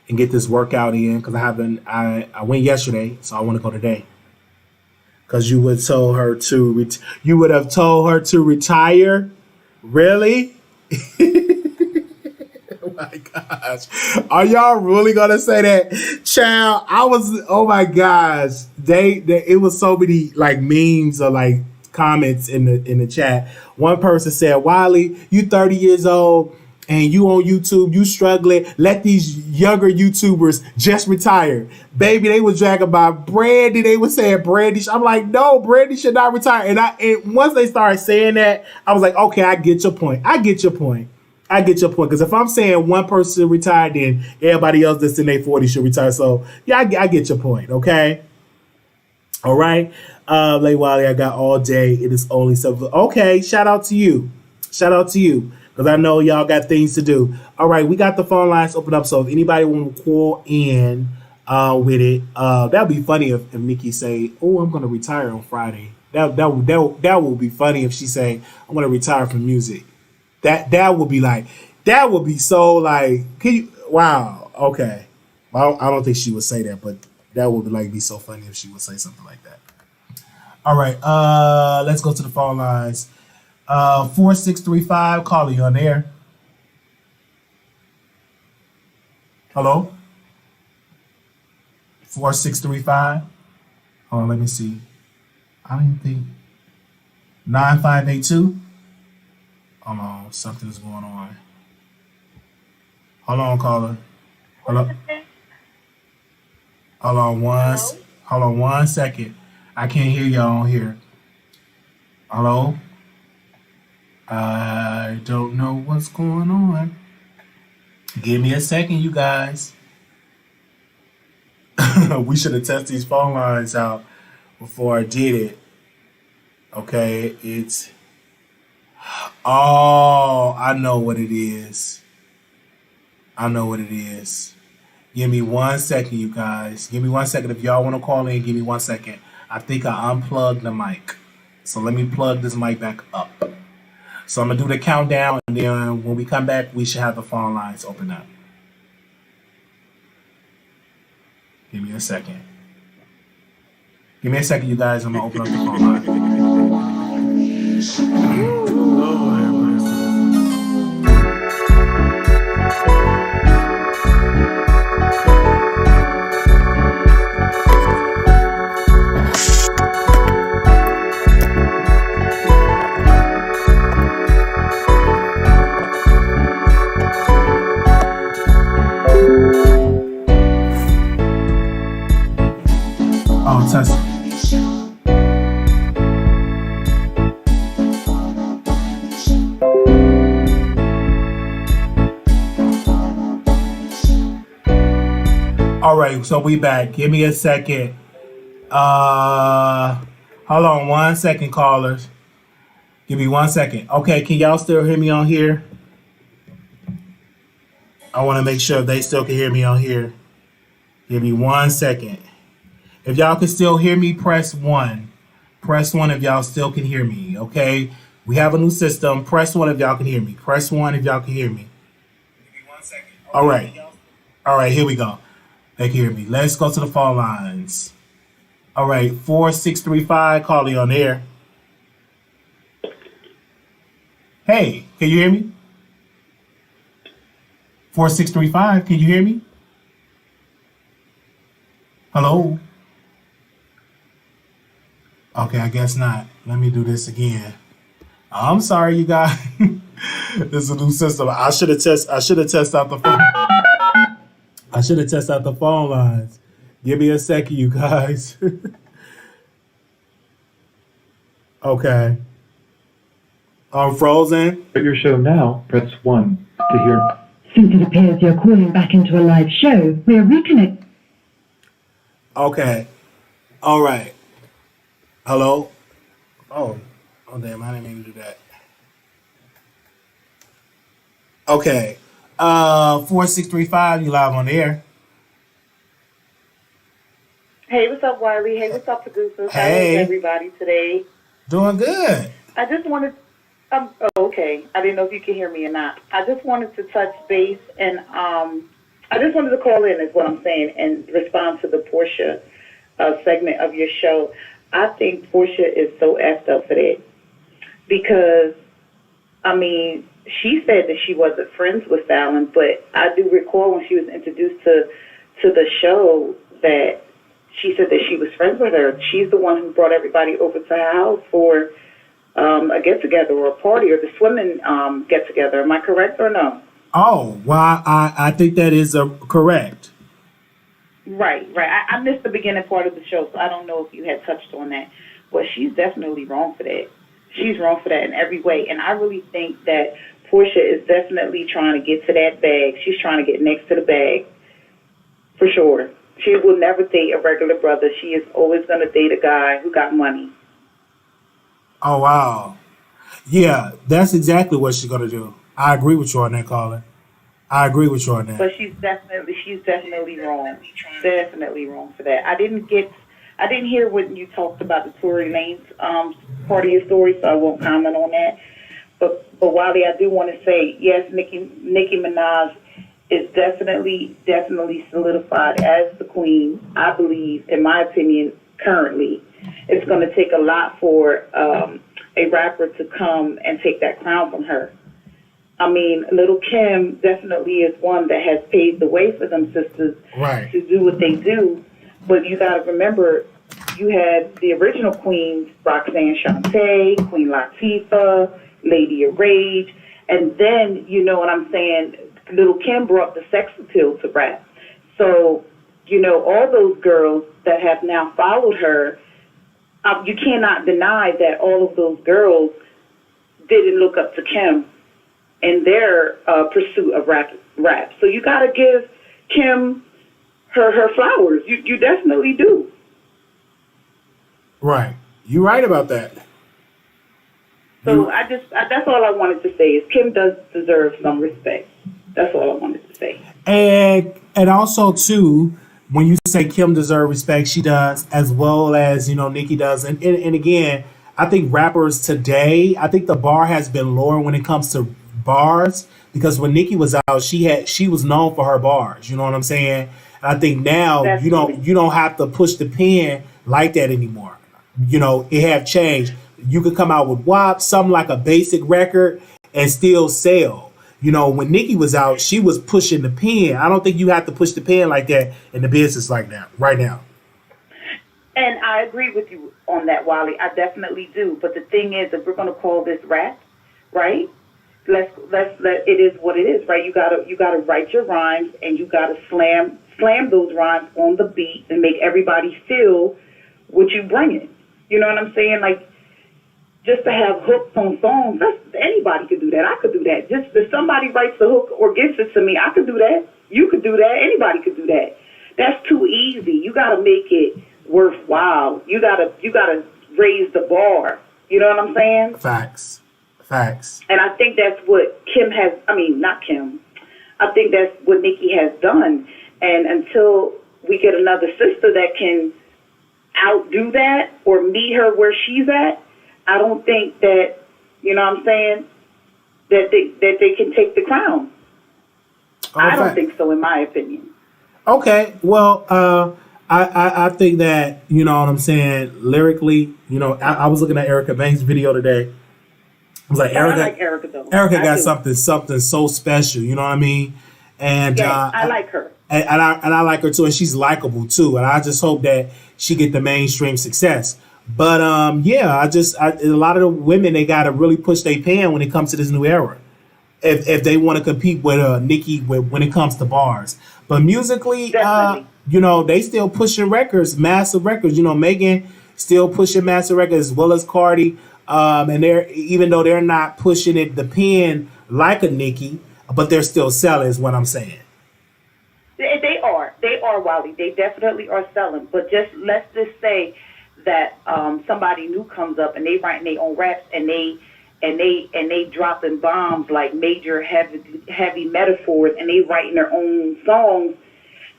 and get this workout in, because I went yesterday, so I want to go today. Because you would have told her to retire? Really? Oh my gosh. Are y'all really gonna say that? Child, oh my gosh. It was so many like memes or like comments in the chat. One person said, Wiley, you 30 years old and you on YouTube, you struggling, let these younger YouTubers just retire. Baby, they was dragging about Brandy. They was saying Brandy. I'm like, no, Brandy should not retire. And once they started saying that, I was like, okay, I get your point. Because if I'm saying one person retired, then everybody else that's in their 40s should retire. So yeah, I get your point. Okay. All right. Late Wiley, I got all day. It is only 7. Okay. Shout out to you. Because I know y'all got things to do. All right, we got the phone lines open up. So if anybody want to call in with it, that'd be funny if Nicki say, oh, I'm going to retire on Friday. That would be funny if she say, "I'm gonna retire from music." That would be like, that would be so like, can you? Wow. Okay. I don't think she would say that, but that would like be so funny if she would say something like that. All right. Let's go to the phone lines. 4635. Caller, you on the air? Hello. 4635. Hold on. Let me see. I don't even think 9582. Hold on, something's going on. Hold on, caller. Hello. Hold on Hold on 1 second. I can't hear y'all on here. Hello. I don't know what's going on. Give me a second, you guys. We should have tested these phone lines out before I did it. Okay, it's. Oh, I know what it is. I know what it is. Give me 1 second, you guys. Give me 1 second. If y'all want to call in, give me 1 second. I think I unplugged the mic. So let me plug this mic back up. So I'm going to do the countdown, and then when we come back, we should have the phone lines open up. Give me a second. Give me a second, you guys. I'm going to open up the phone line. Test. All right, so we back. Give me a second. Hold on 1 second, callers. Give me 1 second. Okay, can y'all still hear me on here? I want to make sure they still can hear me on here. Give me 1 second. If y'all can still hear me, press 1. Press 1 if y'all still can hear me, okay? We have a new system. Press 1 if y'all can hear me. Press 1 if y'all can hear me. Give me 1 second. All right. All right, here we go. They can hear me. Let's go to the phone lines. All right, 4635, calling on air. Hey, can you hear me? 4635, can you hear me? Hello? Okay, I guess not. Let me do this again. I'm sorry, you guys. This is a new system. I should have tested out the phone. I should have tested out the phone lines. Give me a second, you guys. Okay. I'm frozen. At your show now, press 1 to hear. Since it appears you're calling back into a live show, we are reconnecting. Okay. All right. Hello? Oh damn, I didn't mean to do that. Okay. 4635, you live on the air. Hey, what's up, Wiley? Hey, what's up, producers? Hey. How is everybody today? Doing good. I just wanted, okay. I didn't know if you can hear me or not. I just wanted to touch base, and I just wanted to call in, is what I'm saying, and respond to the Porsha segment of your show. I think Porsha is so effed up for that because, I mean, she said that she wasn't friends with Fallon, but I do recall when she was introduced to the show that she said that she was friends with her. She's the one who brought everybody over to her house for a get-together or a party or the swimming get-together. Am I correct or no? Oh, well, I think that is correct. Right. I missed the beginning part of the show, so I don't know if you had touched on that. But she's definitely wrong for that. She's wrong for that in every way. And I really think that Porsha is definitely trying to get to that bag. She's trying to get next to the bag, for sure. She will never date a regular brother. She is always going to date a guy who got money. Oh, wow. Yeah, that's exactly what she's going to do. I agree with you on that, caller. I agree with you on that. But she's definitely wrong. Definitely wrong for that. I didn't get I didn't hear when you talked about the Tory Lanez part of your story, so I won't comment on that. But Wiley, I do want to say, yes, Nicki Minaj is definitely solidified as the queen. I believe, in my opinion, currently, it's going to take a lot for a rapper to come and take that crown from her. I mean, Little Kim definitely is one that has paved the way for them sisters to do what they do. But you got to remember, you had the original queens, Roxanne Shante, Queen Latifah, Lady of Rage, and then, you know what I'm saying, Little Kim brought the sex appeal to rap. So, you know, all those girls that have now followed her, you cannot deny that all of those girls didn't look up to Kim in their pursuit of rap. So you got to give Kim her flowers. You definitely do. Right. You're right about that. So that's all I wanted to say is Kim does deserve some respect. That's all I wanted to say. And also too, when you say Kim deserves respect, she does, as well as, you know, Nicki does. And again, I think rappers today, I think the bar has been lower when it comes to bars, because when Nicki was out, she was known for her bars. You know what I'm saying? And I think now you don't have to push the pen like that anymore. You know, it have changed. You could come out with WAP, something like a basic record, and still sell. You know, when Nicki was out, she was pushing the pen. I don't think you have to push the pen like that in the business like that right now. And I agree with you on that, Wiley. I definitely do. But the thing is, if we're going to call this rap, right? Let's it is what it is, right? You gotta write your rhymes, and you gotta slam those rhymes on the beat and make everybody feel what you bringing. You know what I'm saying? Like, just to have hooks on songs, anybody could do that. I could do that. Just if somebody writes the hook or gives it to me, I could do that. You could do that. Anybody could do that. That's too easy. You got to make it worthwhile. You got to raise the bar. You know what I'm saying? Facts. And I think that's what not Kim. I think that's what Nicki has done. And until we get another sister that can outdo that or meet her where she's at, I don't think that, you know what I'm saying, that they can take the crown. Okay. I don't think so, in my opinion. Okay, well, I think that, you know what I'm saying, lyrically, you know, I was looking at Erica Banks' video today. I was like, I like Erica, though. Erica got something so special, you know what I mean? And yeah, I like her. And I like her too, and she's likable too. And I just hope that she get the mainstream success. But yeah, a lot of the women, they gotta really push their pan when it comes to this new era, if they want to compete with Nicki when it comes to bars. But musically, you know, they still pushing records, massive records. You know, Megan still pushing massive records as well as Cardi. And even though they're not pushing the pen like a Nicki, but they're still selling, is what I'm saying. They are, Wiley. They definitely are selling. But let's just say that somebody new comes up and they writing their own raps and they dropping bombs like major heavy metaphors, and they writing their own songs.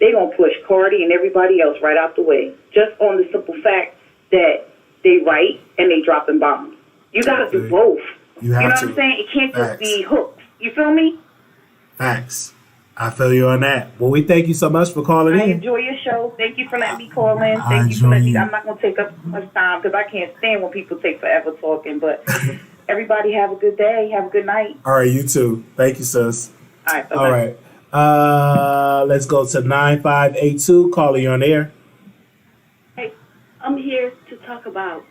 They gonna push Cardi and everybody else right out the way, just on the simple fact that they write and they dropping bombs. You gotta do both. You know what I'm saying? It can't just be hooks. You feel me? Facts. I feel you on that. Well, we thank you so much for calling in. I enjoy your show. Thank you for letting me call in. Thank you for letting me. I'm not going to take up much time because I can't stand when people take forever talking. But everybody have a good day. Have a good night. All right, you too. Thank you, sis. All right. Bye-bye. All right. Let's go to 9582. Caller, you on air. Hey, I'm here to talk about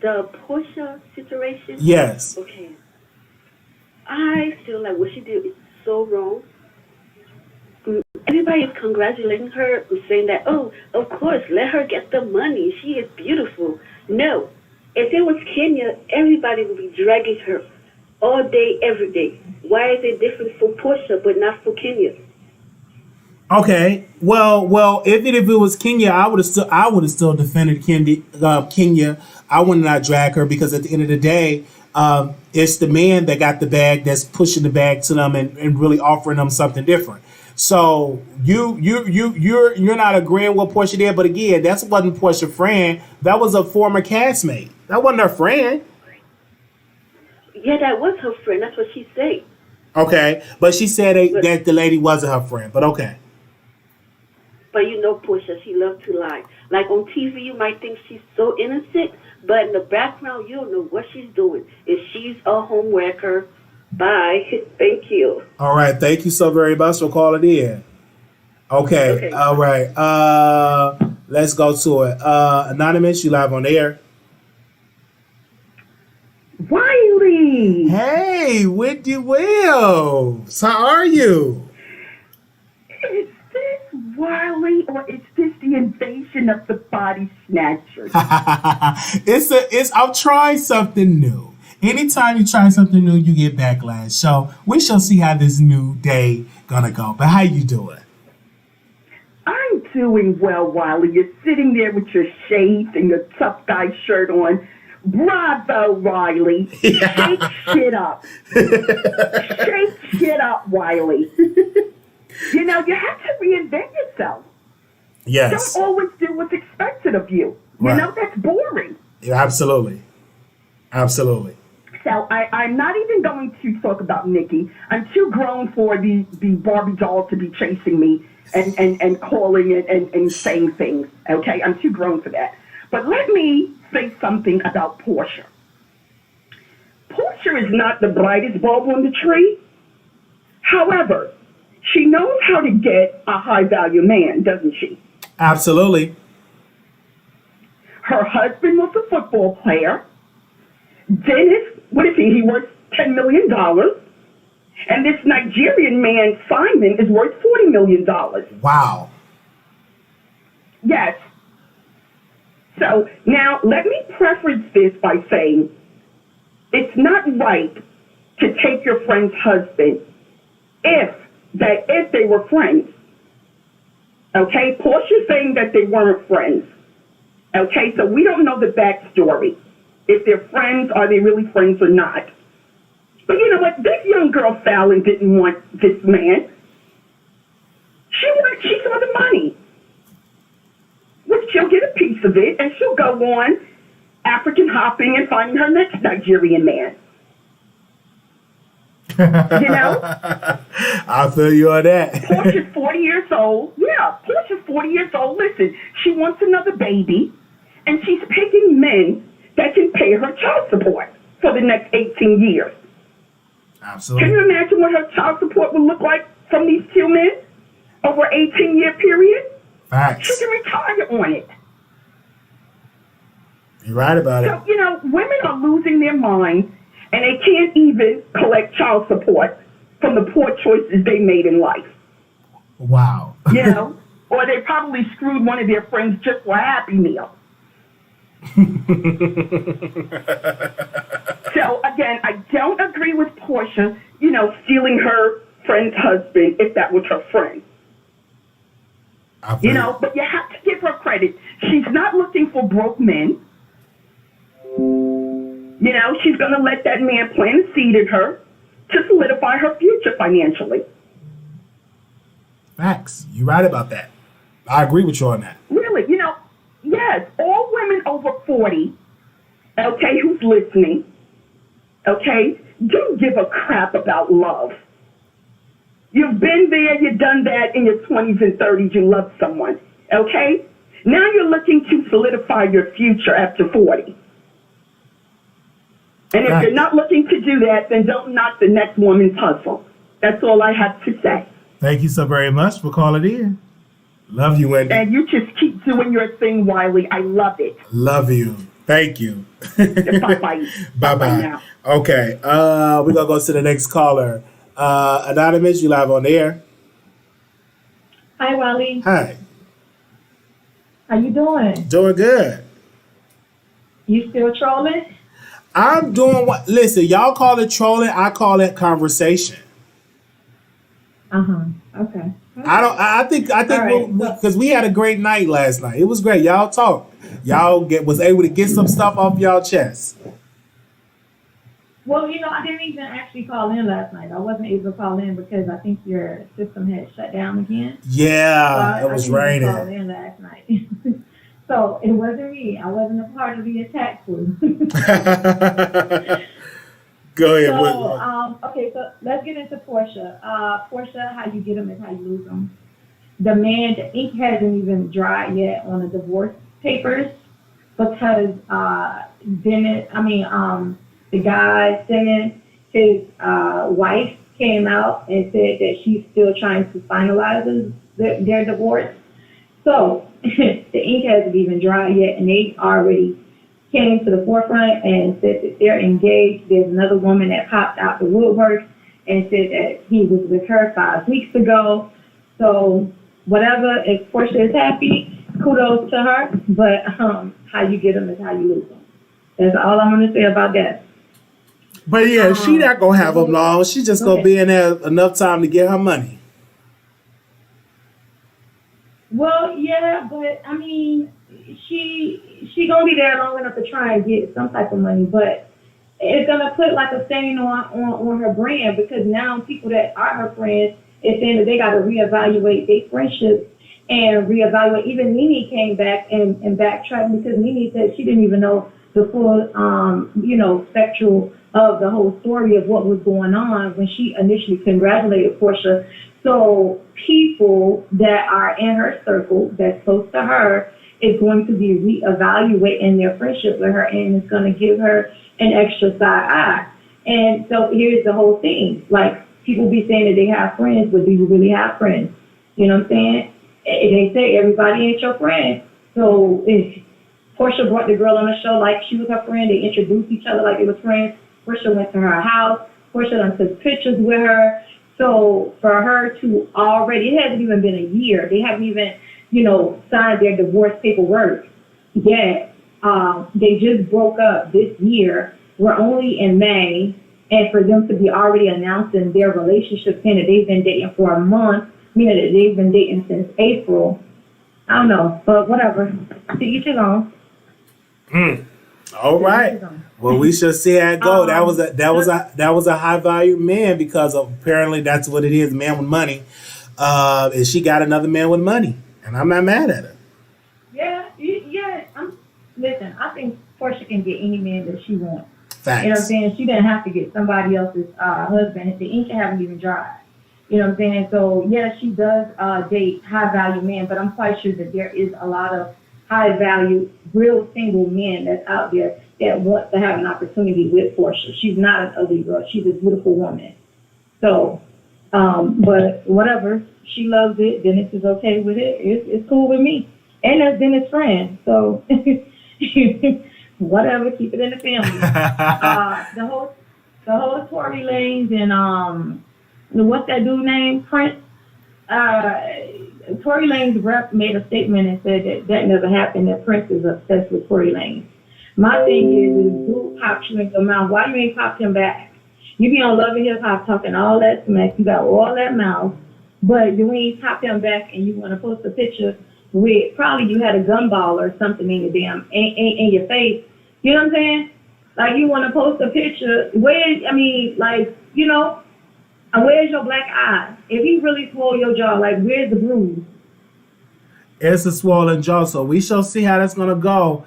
the Porsha situation. Yes. Okay. I feel like what she did is so wrong. Everybody is congratulating her and saying that, oh, of course, let her get the money. She is beautiful. No. If it was Kenya, everybody would be dragging her all day, every day. Why is it different for Porsha but not for Kenya? Okay. Well, if it was Kenya, I would have still defended Kenya. I would not drag her, because at the end of the day, it's the man that got the bag that's pushing the bag to them and really offering them something different. So you're not agreeing with Porsha there, but again, that wasn't Porsha's friend. That was a former castmate. That wasn't her friend. Yeah, that was her friend. That's what she said. Okay, but she said that the lady wasn't her friend. But okay. But you know, Porsha, she loves to lie. Like on TV, you might think she's so innocent, but in the background, you don't know what she's doing. If she's a homewrecker, bye. Thank you. All right, thank you so very much for calling in. Okay. All right. Let's go to it. Anonymous, you live on the air. Wiley! Hey, Whitney Wells. How are you? Is this Wiley or is this the invasion of the body snatchers? I'm trying something new. Anytime you try something new, you get backlash. So we shall see how this new day gonna go. But how you doing? I'm doing well, Wiley. You're sitting there with your shades and your tough guy shirt on. Bravo, Wiley. Shake shit up. Shake shit up, Wiley. You know, you have to reinvent yourself. Yes. Don't always do what's expected of you. You Right. know, that's boring. Yeah, absolutely. Absolutely. So I'm not even going to talk about Nicki. I'm too grown for the Barbie doll to be chasing me and calling it and saying things, okay? I'm too grown for that. But let me say something about Porsha. Porsha is not the brightest bulb on the tree. However, she knows how to get a high-value man, doesn't she? Absolutely. Her husband was a football player. Dennis, what is he? He worth $10 million. And this Nigerian man, Simon, is worth $40 million. Wow. Yes. So now let me preface this by saying it's not right to take your friend's husband if they were friends. Okay? Portia's saying that they weren't friends. Okay? So we don't know the backstory. If they're friends, are they really friends or not? But you know what? This young girl, Fallon, didn't want this man. She saw the money. Which she'll get a piece of it, and she'll go on African hopping and finding her next Nigerian man. You know? I feel you on that. Portia's 40 years old. Yeah, Portia's 40 years old. Listen, she wants another baby, and she's picking men that can pay her child support for the next 18 years. Absolutely. Can you imagine what her child support would look like from these two men over an 18-year period? Facts. She can retire on it. You're right about it. So, you know, women are losing their minds, and they can't even collect child support from the poor choices they made in life. Wow. You know? Or they probably screwed one of their friends just for a Happy Meal. So, again, I don't agree with Porsha, you know, stealing her friend's husband if that was her friend. You know, but you have to give her credit. She's not looking for broke men. You know, she's going to let that man plant a seed in her to solidify her future financially. Facts. You're right about that. I agree with you on that. Really, you know, yes, all women over 40, okay, who's listening, okay, don't give a crap about love. You've been there, you've done that in your 20s and 30s, you love someone, okay? Now you're looking to solidify your future after 40. And if you're not looking to do that, then don't knock the next woman's hustle. That's all I have to say. Thank you so very much for calling in. Love you, Wendy. And you just keep doing your thing, Wiley. I love it. Love you. Thank you. Bye-bye. Bye-bye. Now. Okay. We're going to go to the next caller. Anonymous, you live on the air. Hi, Wiley. Hi. How you doing? Doing good. You still trolling? I'm doing what? Listen, y'all call it trolling. I call it conversation. Okay. I think right. because we had a great night last night. It was great. Y'all talked. Y'all was able to get some stuff off y'all chest. Well, I didn't even actually call in last night. I wasn't able to call in because I think your system had shut down again. So Yeah, it I was didn't even call raining. in last night. So it wasn't me. I wasn't a part of the attack crew. Go ahead. Okay, so let's get into Porsha. Porsha, how you get them is how you lose them. The ink hasn't even dried yet on the divorce papers because the guy, Simmons, his wife came out and said that she's still trying to finalize their divorce. So the ink hasn't even dried yet, and they already came to the forefront and said that they're engaged. There's another woman that popped out the woodwork and said that he was with her 5 weeks ago. So whatever, if Porsha is happy, kudos to her. But how you get them is how you lose them. That's all I'm going to say about that. But yeah, she not gonna have them long. She just gonna be in there enough time to get her money. Well, yeah, but I mean, she gonna be there long enough to try and get some type of money, but it's gonna put like a stain on her brand because now people that are her friends is saying that they got to reevaluate their friendships and reevaluate. Even Nene came back and backtracked because Nene said she didn't even know the full, spectrum of the whole story of what was going on when she initially congratulated Porsha. So people that are in her circle, that's close to her, is going to be reevaluating their friendship with her, and it's going to give her an extra side eye. And so here's the whole thing. Like, people be saying that they have friends, but do you really have friends? You know what I'm saying? They say everybody ain't your friend. So if Porsha brought the girl on the show like she was her friend, they introduced each other like they were friends. Porsha went to her house. Porsha done took pictures with her. So for her to already, it hasn't even been a year. They haven't even, signed their divorce paperwork yet. They just broke up this year. We're only in May. And for them to be already announcing their relationship, saying that they've been dating for a month, meaning that they've been dating since April. I don't know, but whatever. To each his own. All right. Well, we shall see how it go. That was a high value man because apparently that's what it is, man with money. And she got another man with money, and I'm not mad at her. Yeah. Listen, I think Porsha can get any man that she wants. Facts. You know what I'm saying? She didn't have to get somebody else's husband. The ink haven't even dried. You know what I'm saying? So yeah, she does date high value men, but I'm quite sure that there is a lot of high value, real single men that's out there that want to have an opportunity with Porsha. She's not an ugly girl. She's a beautiful woman. So, but whatever, she loves it. Dennis is okay with it. It's cool with me. And that's Dennis' friend. So whatever, keep it in the family. The whole Tory Lanez and what's that dude named? Prince. Tory Lanez rep made a statement and said that never happened, that Prince is obsessed with Tory Lanez. My thing is dude popped you in your mouth. Why you ain't popped him back? You be on Love and Hip Hop talking all that smack. You got all that mouth, but you ain't popped him back and you want to post a picture with probably you had a gumball or something in your in your face. You know what I'm saying? Like you want to post a picture where's your black eye? If he really swole your jaw, like where's the bruise? It's a swollen jaw, so we shall see how that's gonna go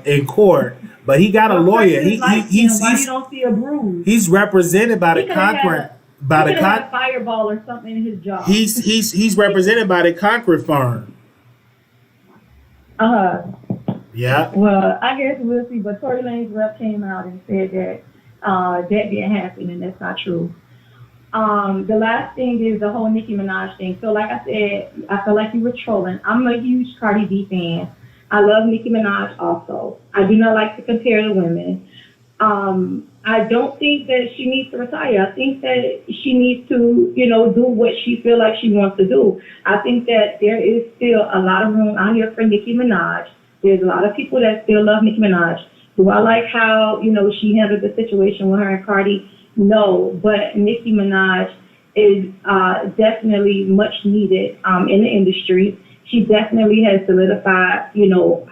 in court. But he got a lawyer. Why you don't see a bruise? He's represented by the Concord a fireball or something in his jaw. He's represented by the Concord firm. Yeah. Well, I guess we'll see. But Tory Lanez rep came out and said that that didn't happen, and that's not true. The last thing is the whole Nicki Minaj thing. So like I said, I feel like you were trolling. I'm a huge Cardi B fan. I love Nicki Minaj also. I do not like to compare the women. I don't think that she needs to retire. I think that she needs to, do what she feels like she wants to do. I think that there is still a lot of room out here for Nicki Minaj. There's a lot of people that still love Nicki Minaj. Do I like how, she handled the situation with her and Cardi? No, but Nicki Minaj is definitely much needed in the industry. She definitely has solidified,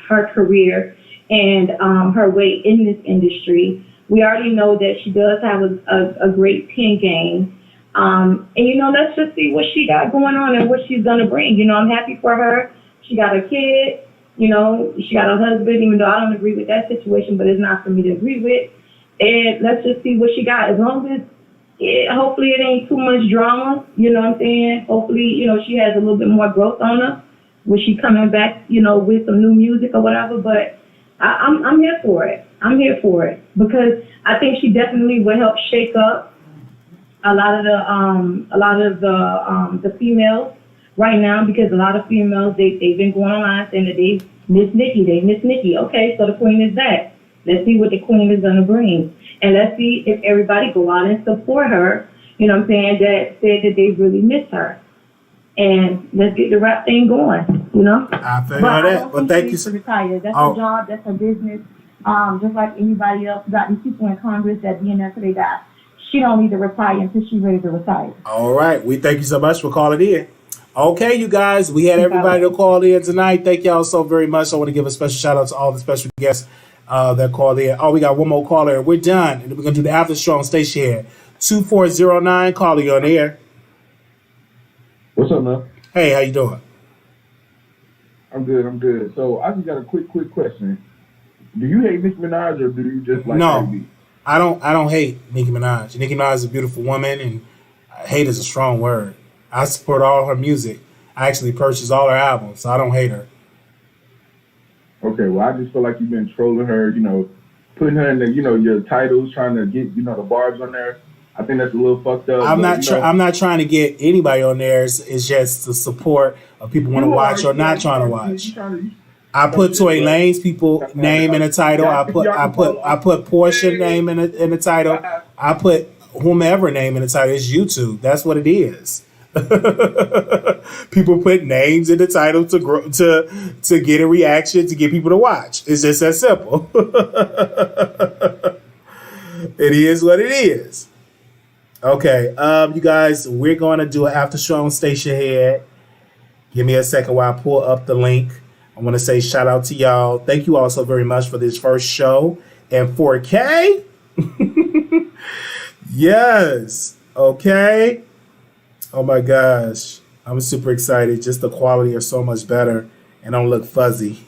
her career and her way in this industry We already know that she does have a great pen game. And, let's just see what she got going on and what she's going to bring. I'm happy for her. She got a kid. She got a husband, even though I don't agree with that situation, but it's not for me to agree with. And let's just see what she got. As long as, hopefully it ain't too much drama, you know what I'm saying? Hopefully, she has a little bit more growth on her when she coming back, with some new music or whatever. But I'm here for it. I'm here for it because I think she definitely will help shake up a lot of the females right now, because a lot of females, they've been going online saying that they miss Nicki. Okay, so the queen is back. Let's see what the queen is going to bring. And let's see if everybody go out and support her, that said that they really miss her. And let's get the rap thing going, I feel that. But thank you. To retire. That's her job. That's her business. Just like anybody else. Got these people in Congress that being there till they die. She don't need to retire until she's ready to retire. All right. We thank you so much for calling in. Okay, you guys, we had everybody to call in tonight. Thank y'all so very much. I want to give a special shout out to all the special guests that called in. Oh, we got one more caller. We're done. And we're going to do the after show on station here. 2409, calling you on the air. What's up, man? Hey, how you doing? I'm good. So I just got a quick question. Do you hate Nicki Minaj or do you just like No, R&B? I don't hate Nicki Minaj. Nicki Minaj is a beautiful woman, and hate is a strong word. I support all her music. I actually purchased all her albums, so I don't hate her. Okay, well, I just feel like you've been trolling her, putting her in the, your titles, trying to get, the barbs on there. I think that's a little fucked up. I'm not trying to get anybody on there. It's just the support of people want to watch or not trying to watch. I put Tory Lanez people name in the title. I put Porsha name in the title. I put whomever name in the title. It's YouTube. That's what it is. People put names in the title to get a reaction, to get people to watch. It's just that simple. It is what it is. Okay, you guys, we're going to do an after show on Station Head. Give me a second while I pull up the link. I want to say shout out to y'all. Thank you all so very much for this first show in 4K. Yes. Okay. Oh my gosh. I'm super excited. Just the quality is so much better and don't look fuzzy.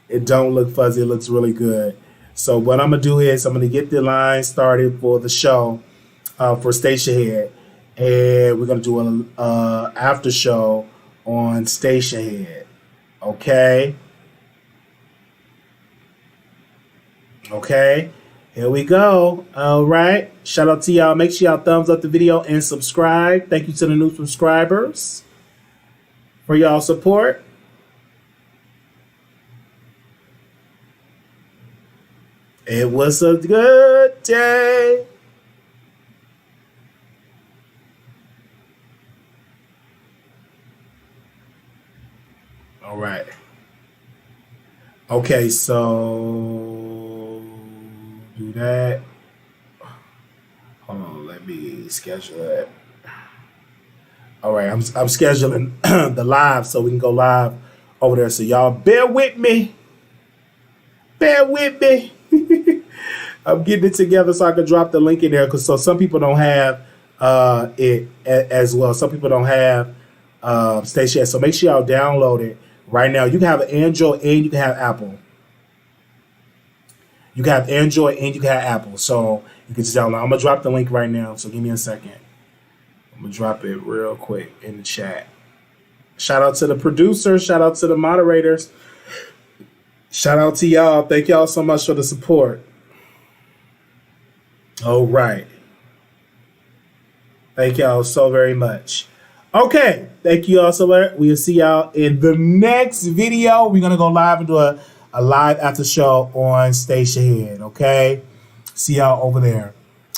It don't look fuzzy. It looks really good. So what I'm going to do is I'm going to get the line started for the show for Station Head. And we're going to do an after show on Station Head. Okay. Okay. Here we go. All right. Shout out to y'all. Make sure y'all thumbs up the video and subscribe. Thank you to the new subscribers for y'all support. It was a good day. All right. Okay, so do that. Hold on, let me schedule it. All right, I'm scheduling the live so we can go live over there. So y'all bear with me. Bear with me. I'm getting it together so I can drop the link in there, because so some people don't have it as well. Some people don't have Station. So make sure y'all download it right now. You can have an Android and you can have Apple. You can have Android and you can have Apple. So you can just download. I'm going to drop the link right now. So give me a second. I'm going to drop it real quick in the chat. Shout out to the producers. Shout out to the moderators. Shout out to y'all. Thank y'all so much for the support. All right. Thank y'all so very much. Okay. Thank you all so much. We'll see y'all in the next video. We're going to go live and do a live after show on Station Head. Okay. See y'all over there.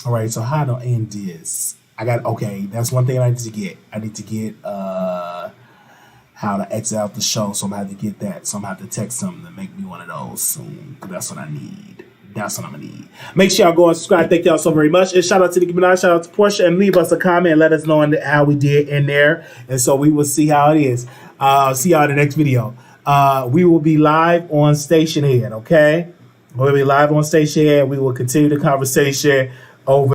All right. So how to end this? Okay. That's one thing I need to get. I need to get how to exit out the show. So I'm going to have to get that. So I'm going to have to text them to make me one of those soon. Because that's what I need. That's what I'm going to need. Make sure y'all go and subscribe. Thank y'all so very much. And shout out to Nicki Minaj. Shout out to Porsha. And leave us a comment and let us know how we did in there. And so we will see how it is. See y'all in the next video. We will be live on Station Head. Okay? We'll be live on station and we will continue the conversation over